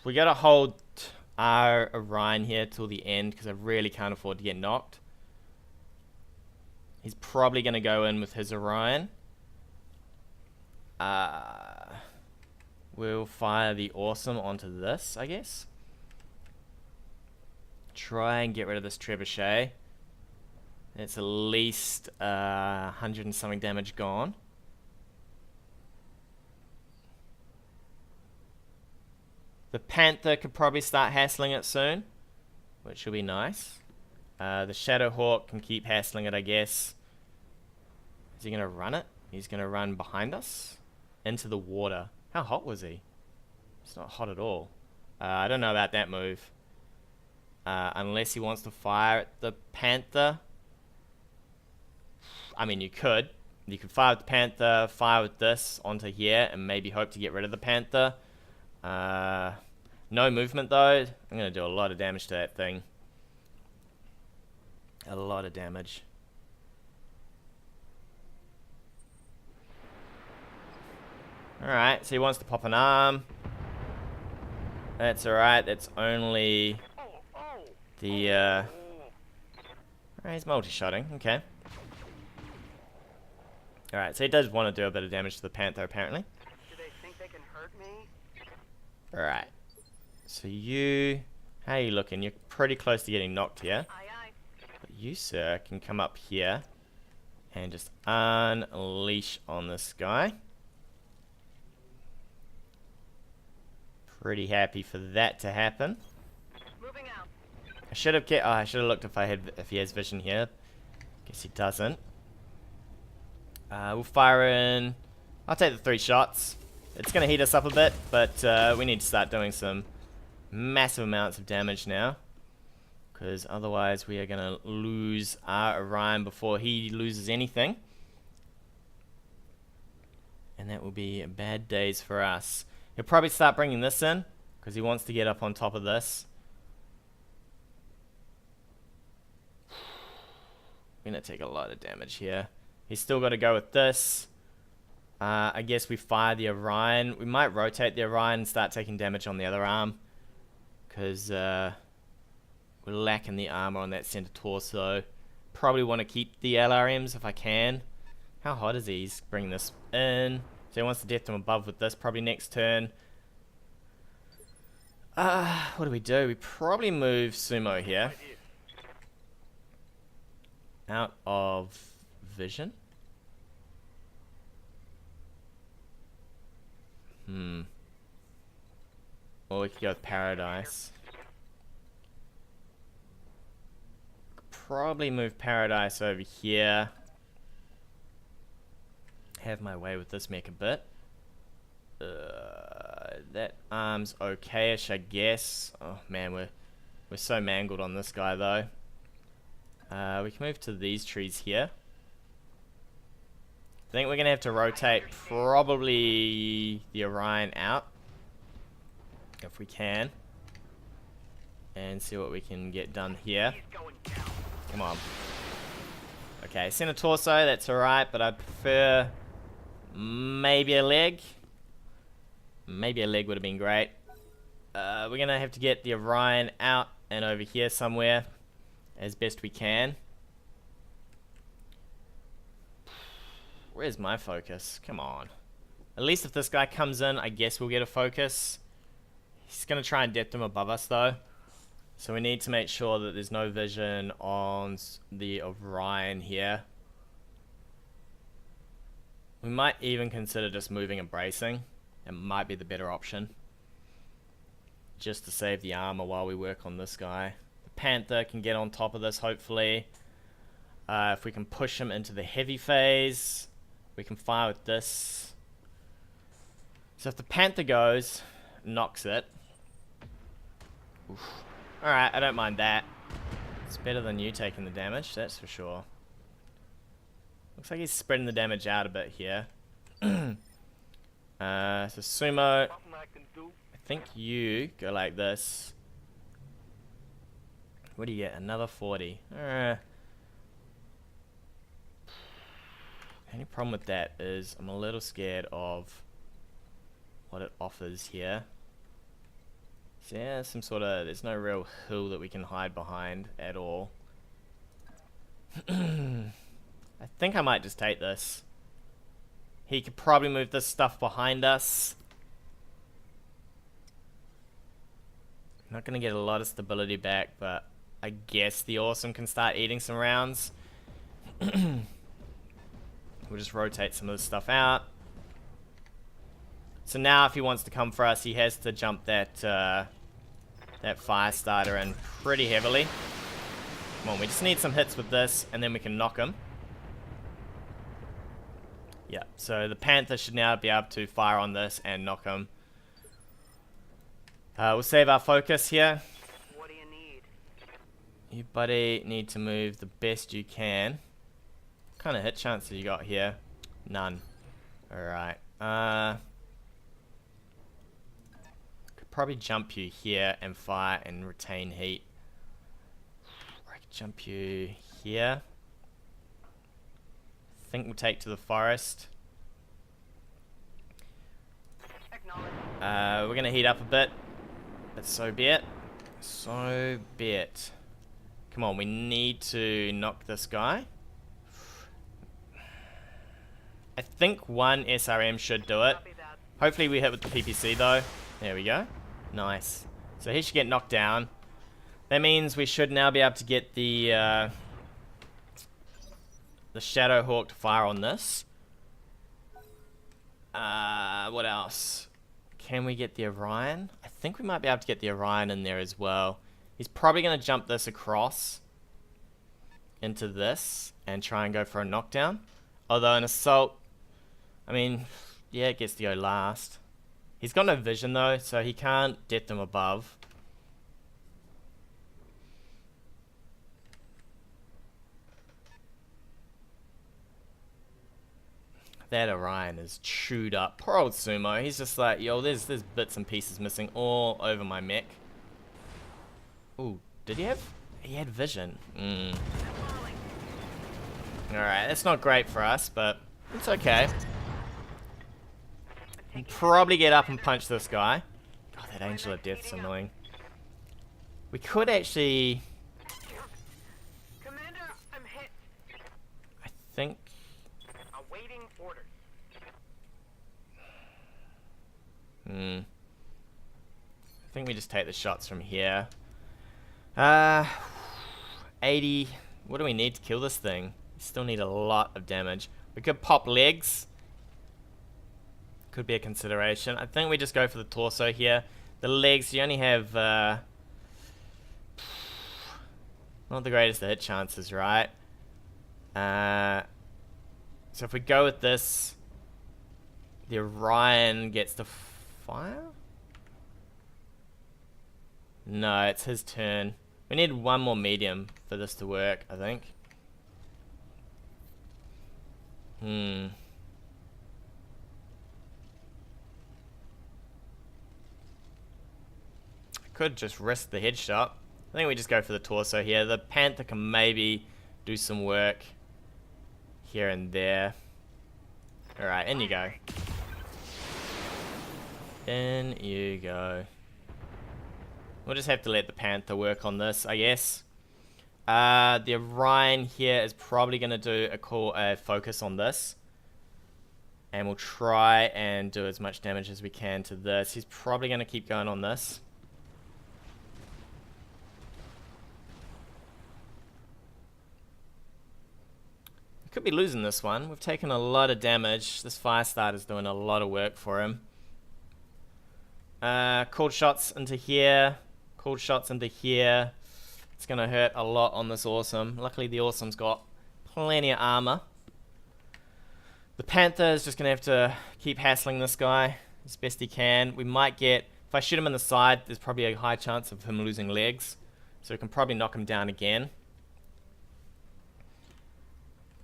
We gotta hold our Orion here till the end because I really can't afford to get knocked. He's probably gonna go in with his Orion. We'll fire the Awesome onto this, I guess. Try and get rid of this trebuchet. It's at least 100 and something damage gone. The Panther could probably start hassling it soon, which will be nice. The Shadowhawk can keep hassling it, I guess. Is he going to run it? He's going to run behind us into the water. How hot was he? It's not hot at all. I don't know about that move. Unless he wants to fire at the Panther. I mean, you could. You could fire with the Panther, fire with this onto here, and maybe hope to get rid of the Panther. No movement though. I'm going to do a lot of damage to that thing. A lot of damage. Alright, so he wants to pop an arm. That's alright, that's only the, alright, he's multi-shotting, okay. Alright, so he does want to do a bit of damage to the Panther, apparently. Do they think they can hurt me? Alright. So you... How are you looking? You're pretty close to getting knocked here. Aye, aye. But you, sir, can come up here and just unleash on this guy. Pretty happy for that to happen. Moving out. I should have I should have looked if he has vision here. Guess he doesn't. We'll fire in. I'll take the 3 shots. It's gonna heat us up a bit, but we need to start doing some massive amounts of damage now, because otherwise we are gonna lose our Orion before he loses anything, and that will be bad days for us. He'll probably start bringing this in because he wants to get up on top of this. We're gonna take a lot of damage here. He's still got to go with this. I guess we fire the Orion. We might rotate the Orion and start taking damage on the other arm, because we're lacking the armor on that center torso. Probably want to keep the LRMs if I can. How hot is he? He's bringing this in. So he wants to death him above with this probably next turn. What do? We probably move Sumo here. Out of vision. Or we could go with Paradise. Probably move Paradise over here. Have my way with this mech a bit. That arm's okay-ish, I guess. Oh man, we're so mangled on this guy though. We can move to these trees here. I think we're gonna have to rotate probably the Orion out, if we can, and see what we can get done here. Come on. Okay, center torso, that's alright, but I'd prefer maybe a leg. Maybe a leg would have been great. We're gonna have to get the Orion out and over here somewhere as best we can. Where's my focus? Come on. At least if this guy comes in, I guess we'll get a focus. He's gonna try and depth him above us though. So we need to make sure that there's no vision on the Orion here. We might even consider just moving and bracing. It might be the better option, just to save the armor while we work on this guy. The Panther can get on top of this hopefully. If we can push him into the heavy phase, we can fire with this. So if the Panther goes, knocks it. Alright, I don't mind that. It's better than you taking the damage, that's for sure. Looks like he's spreading the damage out a bit here. So Sumo, I think you go like this. What do you get? Another 40. Only problem with that is I'm a little scared of what it offers here. So yeah, there's no real hill that we can hide behind at all. I think I might just take this. He could probably move this stuff behind us. Not gonna get a lot of stability back, but I guess the Awesome can start eating some rounds. We'll just rotate some of this stuff out. So now if he wants to come for us, he has to jump that that fire starter in pretty heavily. Come on, we just need some hits with this, and then we can knock him. Yeah, so the Panther should now be able to fire on this and knock him. We'll save our focus here. What do you need? You, buddy, need to move the best you can. What kind of hit chances you got here? None. Alright. Could probably jump you here and fire and retain heat. Or I could jump you here. I think we'll take to the forest. Acknowledged. We're gonna heat up a bit. But so be it. So be it. Come on, we need to knock this guy. I think one SRM should do it. Copy that. Hopefully we hit with the PPC though. There we go. Nice. So he should get knocked down. That means we should now be able to get the Shadowhawk to fire on this. What else? Can we get the Orion? I think we might be able to get the Orion in there as well. He's probably going to jump this across into this and try and go for a knockdown. Although an assault, I mean, yeah, it gets to go last. He's got no vision though, so he can't death them above. That Orion is chewed up. Poor old Sumo. He's just like, yo, there's bits and pieces missing all over my mech. Ooh, did he have? He had vision. Alright, that's not great for us, but it's okay. We'll probably get up and punch this guy. God, that Angel of Death's annoying. We could actually... Commander, I'm hit. I think... Awaiting orders. I think we just take the shots from here. 80. What do we need to kill this thing? We still need a lot of damage. We could pop legs. Could be a consideration. I think we just go for the torso here. The legs, you only have not the greatest of hit chances, right? So if we go with this, the Orion gets to fire? No, it's his turn. We need one more medium for this to work, I think. I could just risk the headshot. I think we just go for the torso here. The Panther can maybe do some work here and there. Alright, in you go. In you go. We'll just have to let the Panther work on this, I guess. The Orion here is probably going to do a focus on this. And we'll try and do as much damage as we can to this. He's probably going to keep going on this. We could be losing this one. We've taken a lot of damage. This fire starter's doing a lot of work for him. Cold shots into here. Cold shots into here. It's going to hurt a lot on this Awesome. Luckily the Awesome's got plenty of armor. The Panther is just going to have to keep hassling this guy as best he can. We might get... If I shoot him in the side, there's probably a high chance of him losing legs. So we can probably knock him down again.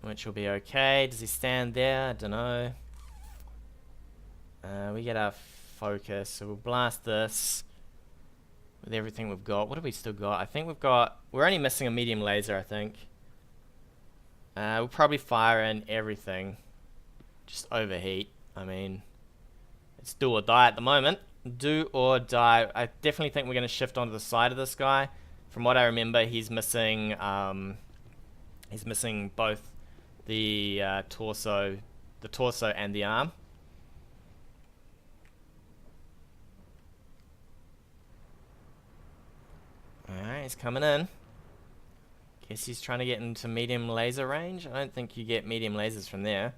Which will be okay. Does he stand there? I don't know. We get our focus. So we'll blast this with everything we've got. What have we still got? I think we've got... We're only missing a medium laser, I think. We'll probably fire in everything. Just overheat. I mean, it's do or die at the moment. Do or die. I definitely think we're going to shift onto the side of this guy. From what I remember, he's missing both the torso and the arm. Alright, he's coming in. Guess he's trying to get into medium laser range. I don't think you get medium lasers from there.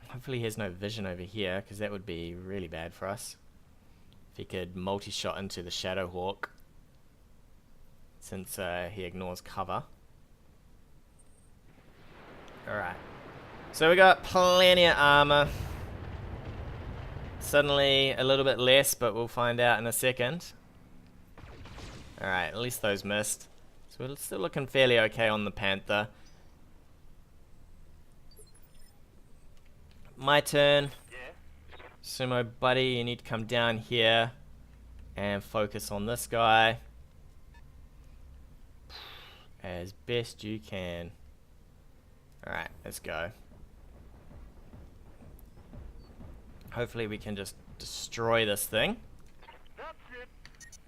Hopefully he has no vision over here, because that would be really bad for us. If he could multi-shot into the Shadowhawk, since he ignores cover. Alright. So we got plenty of armor. Suddenly a little bit less, but we'll find out in a second. Alright, at least those missed. So we're still looking fairly okay on the Panther. My turn. Sumo buddy, you need to come down here and focus on this guy as best you can. Alright, let's go. Hopefully we can just destroy this thing. That's it.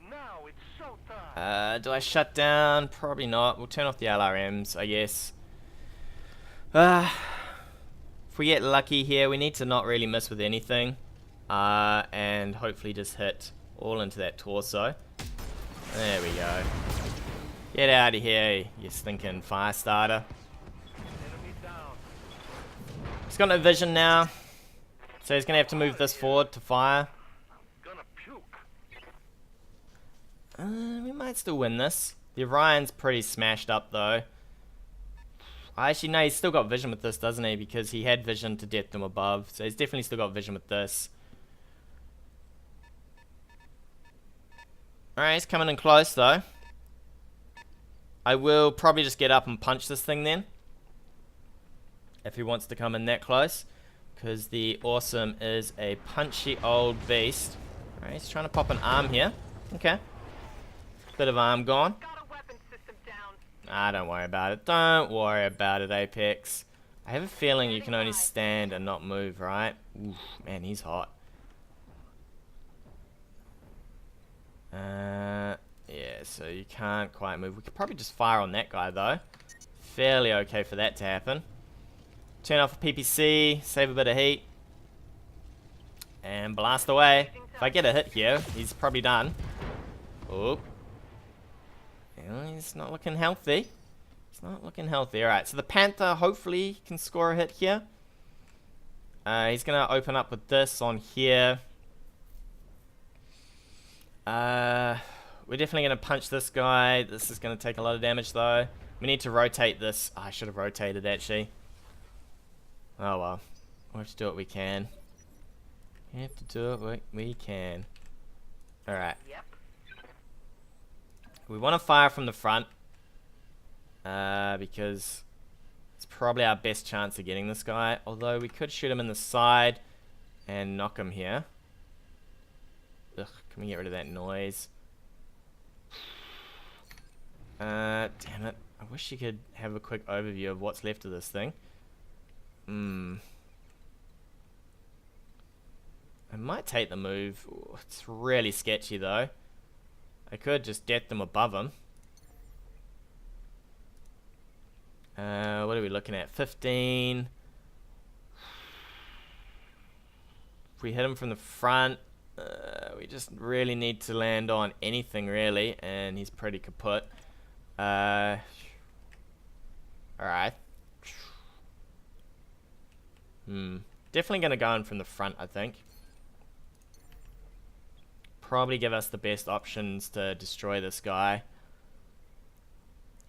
Now it's showtime. Do I shut down? Probably not. We'll turn off the LRMs, I guess. If we get lucky here, we need to not really miss with anything. And hopefully just hit all into that torso. There we go. Get out of here, you stinking fire starter. Enemy down. He's got no vision now. So he's going to have to move this forward to fire. Gonna puke. We might still win this. The Orion's pretty smashed up though. Actually, no, he's still got vision with this, doesn't he? Because he had vision to depth them above. So he's definitely still got vision with this. Alright, he's coming in close though. I will probably just get up and punch this thing then. If he wants to come in that close. Because the Awesome is a punchy old beast. Alright, he's trying to pop an arm here. Okay. Bit of arm gone. Got a weapon system down. Ah, don't worry about it. Don't worry about it, Apex. I have a feeling you can only stand and not move, right? Oof, man, he's hot. Yeah, so you can't quite move. We could probably just fire on that guy, though. Fairly okay for that to happen. Turn off a PPC, save a bit of heat. And blast away. If I get a hit here, he's probably done. Oh. Well, he's not looking healthy. He's not looking healthy. Alright, so the Panther hopefully can score a hit here. He's going to open up with this on here. We're definitely going to punch this guy. This is going to take a lot of damage though. We need to rotate this. Oh, I should have rotated actually. Oh well. We'll have to do what we can. We have to do what we can. Alright. Yep. We want to fire from the front. Because it's probably our best chance of getting this guy. Although we could shoot him in the side and knock him here. Ugh, can we get rid of that noise? Damn it. I wish you could have a quick overview of what's left of this thing. I might take the move. Ooh, it's really sketchy though. I could just get them above him. What are we looking at? 15. If we hit him from the front, we just really need to land on anything really, and he's pretty kaput. Alright. Definitely gonna go in from the front, I think. Probably give us the best options to destroy this guy.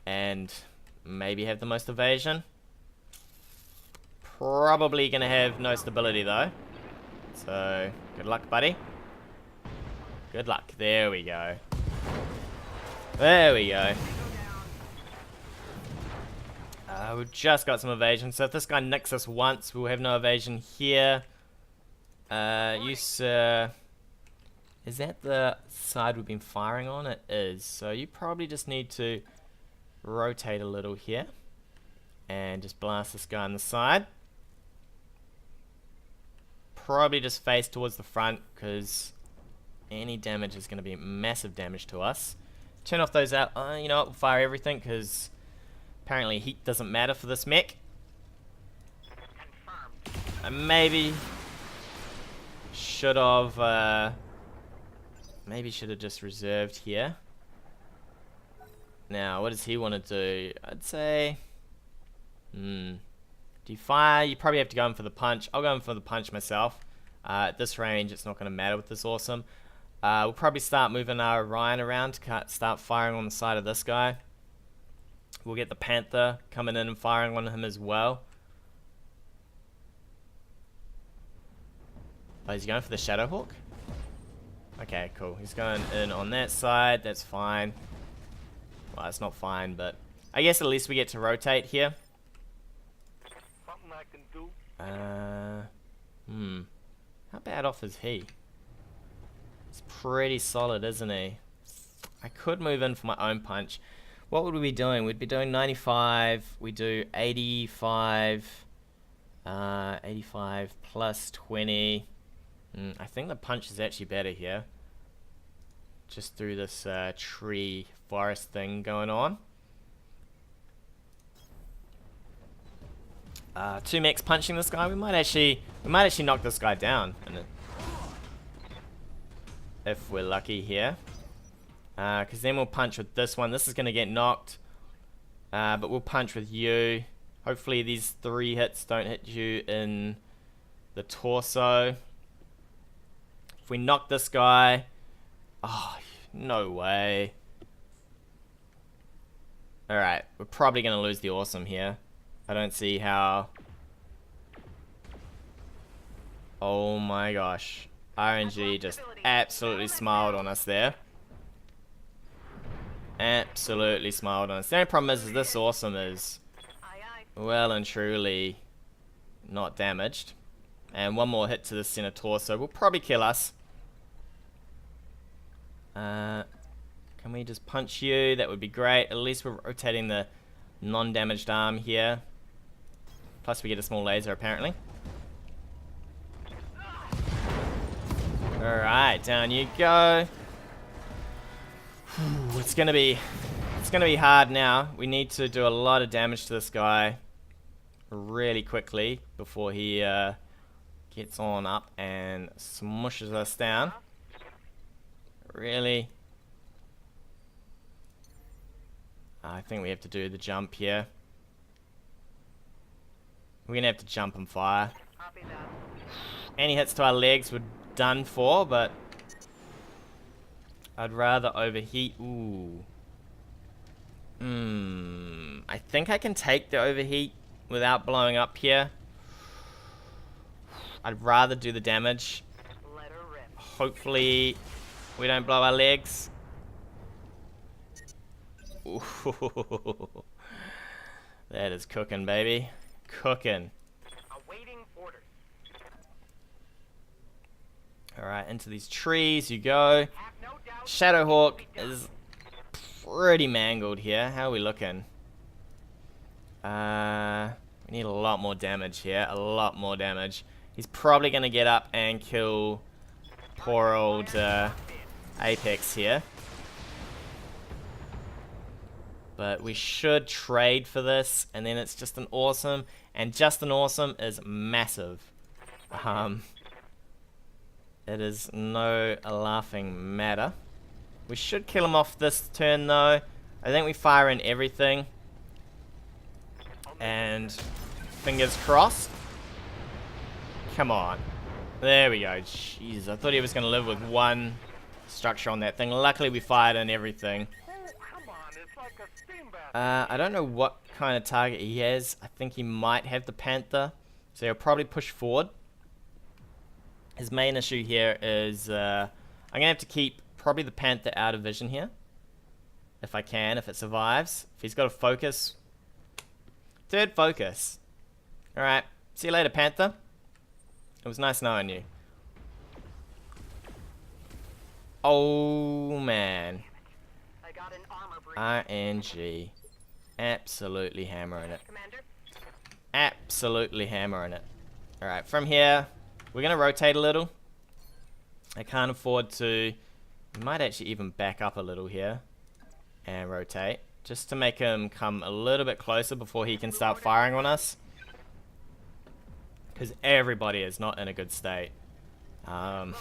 And maybe have the most evasion. Probably gonna have no stability though. So, good luck, buddy. Good luck. There we go. There we go. We've just got some evasion. So if this guy nicks us once, we'll have no evasion here. You, sir. Is that the side we've been firing on? It is. So you probably just need to rotate a little here. And just blast this guy on the side. Probably just face towards the front, because any damage is going to be massive damage to us. Turn off those out. You know what? We'll fire everything, because apparently heat doesn't matter for this mech. I maybe should have just reserved here. Now, what does he want to do? I'd say, do you fire? You probably have to go in for the punch. I'll go in for the punch myself. At this range, it's not going to matter with this Awesome. We'll probably start moving our Orion around to start firing on the side of this guy. We'll get the Panther coming in and firing on him as well. Oh, is he going for the Shadowhawk? Okay, cool. He's going in on that side. That's fine. Well, it's not fine, but I guess at least we get to rotate here. Something I can do. How bad off is he? He's pretty solid, isn't he? I could move in for my own punch. What would we be doing? We'd be doing 95. We do 85. 85 plus 20. I think the punch is actually better here. Just through this tree forest thing going on. 2 mechs punching this guy. We might actually knock this guy down, if we're lucky here. Because then we'll punch with this one. This is going to get knocked. But we'll punch with you. Hopefully these 3 hits don't hit you in the torso. If we knock this guy... Oh, no way. Alright, we're probably going to lose the awesome here. I don't see how... Oh my gosh. RNG just absolutely smiled on us there. Absolutely smiled on us. The only problem is this awesome is well and truly not damaged. And one more hit to the center torso will probably kill us. Can we just punch you? That would be great. At least we're rotating the non-damaged arm here. Plus we get a small laser apparently. Alright, down you go. It's gonna be hard now. We need to do a lot of damage to this guy really quickly before he gets on up and smushes us down. Really? I think we have to do the jump here. We're gonna have to jump and fire. Any hits to our legs were done for, but I'd rather overheat. Ooh. I think I can take the overheat without blowing up here. I'd rather do the damage. Hopefully we don't blow our legs. Ooh. That is cooking, baby. Cooking. Alright, into these trees you go. Shadowhawk is pretty mangled here. How are we looking? We need a lot more damage here. A lot more damage. He's probably going to get up and kill poor old Apex here. But we should trade for this, and then it's just an awesome. And just an awesome is massive. It is no laughing matter. We should kill him off this turn though. I think we fire in everything. And fingers crossed. Come on. There we go. Jeez, I thought he was going to live with one structure on that thing. Luckily we fired in everything. I don't know what kind of target he has. I think he might have the Panther. So he'll probably push forward. His main issue here is I'm going to have to keep probably the Panther out of vision here. If I can, if it survives. If he's got a focus. 3rd focus. Alright, see you later, Panther. It was nice knowing you. Oh, man. RNG. Absolutely hammering it. Absolutely hammering it. Alright, from here... We're going to rotate a little. I can't afford to... We might actually even back up a little here. And rotate. Just to make him come a little bit closer before he can start firing on us. Because everybody is not in a good state. And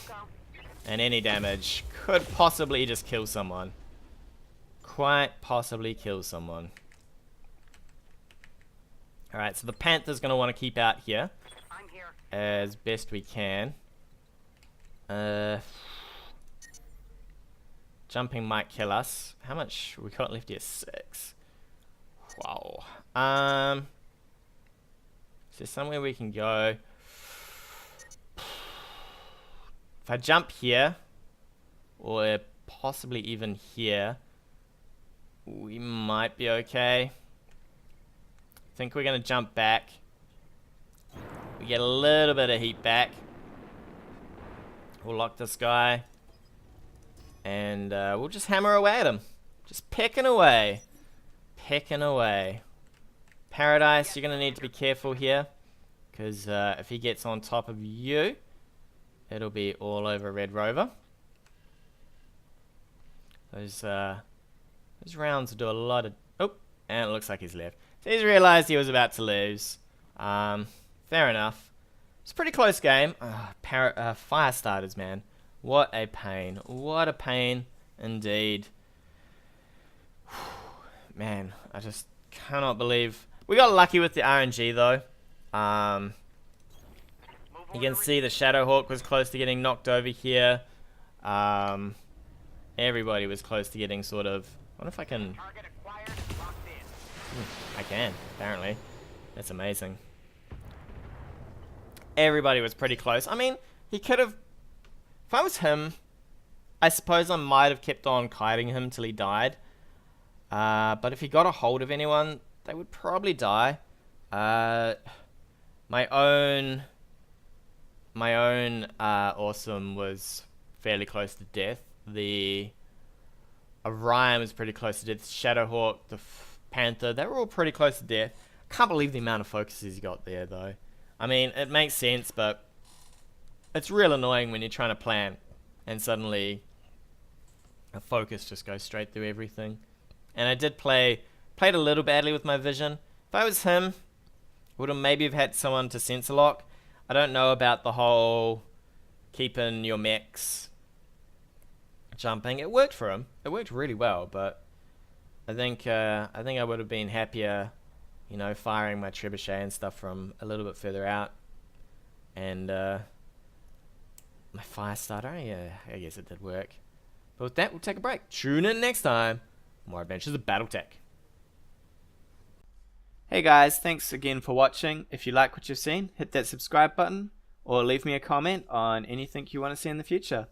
any damage could possibly just kill someone. Quite possibly kill someone. Alright, so the Panther's going to want to keep out here. As best we can. Jumping might kill us. How much we got left here? 6. Wow. Is there somewhere we can go? If I jump here, or possibly even here, we might be okay. I think we're going to jump back. We get a little bit of heat back. We'll lock this guy. And we'll just hammer away at him. Just pecking away. Pecking away. Paradise, you're going to need to be careful here. Because if he gets on top of you, it'll be all over Red Rover. Those rounds will do a lot of... Oh, and it looks like he's left. So he's realized he was about to lose. Fair enough. It's a pretty close game. Fire starters, man. What a pain. What a pain indeed. Man, I just cannot believe... We got lucky with the RNG though. You can see the Shadowhawk was close to getting knocked over here. Everybody was close to getting sort of... I wonder if I can... I can, apparently. That's amazing. Everybody was pretty close. I mean, he could have... If I was him, I suppose I might have kept on kiting him till he died. But if he got a hold of anyone, they would probably die. My own Awesome was fairly close to death. The Orion was pretty close to death. Shadowhawk, the Panther, they were all pretty close to death. Can't believe the amount of focuses he got there, though. I mean, it makes sense, but it's real annoying when you're trying to plan and suddenly a focus just goes straight through everything. And I did played a little badly with my vision. If I was him, would have maybe have had someone to sensor lock. I don't know about the whole keeping your mechs jumping. It worked for him. It worked really well, but I think I would have been happier, you know, firing my trebuchet and stuff from a little bit further out. And my fire starter, yeah, I guess it did work. But with that, we'll take a break. Tune in next time. More adventures of BattleTech. Hey guys, thanks again for watching. If you like what you've seen, hit that subscribe button or leave me a comment on anything you want to see in the future.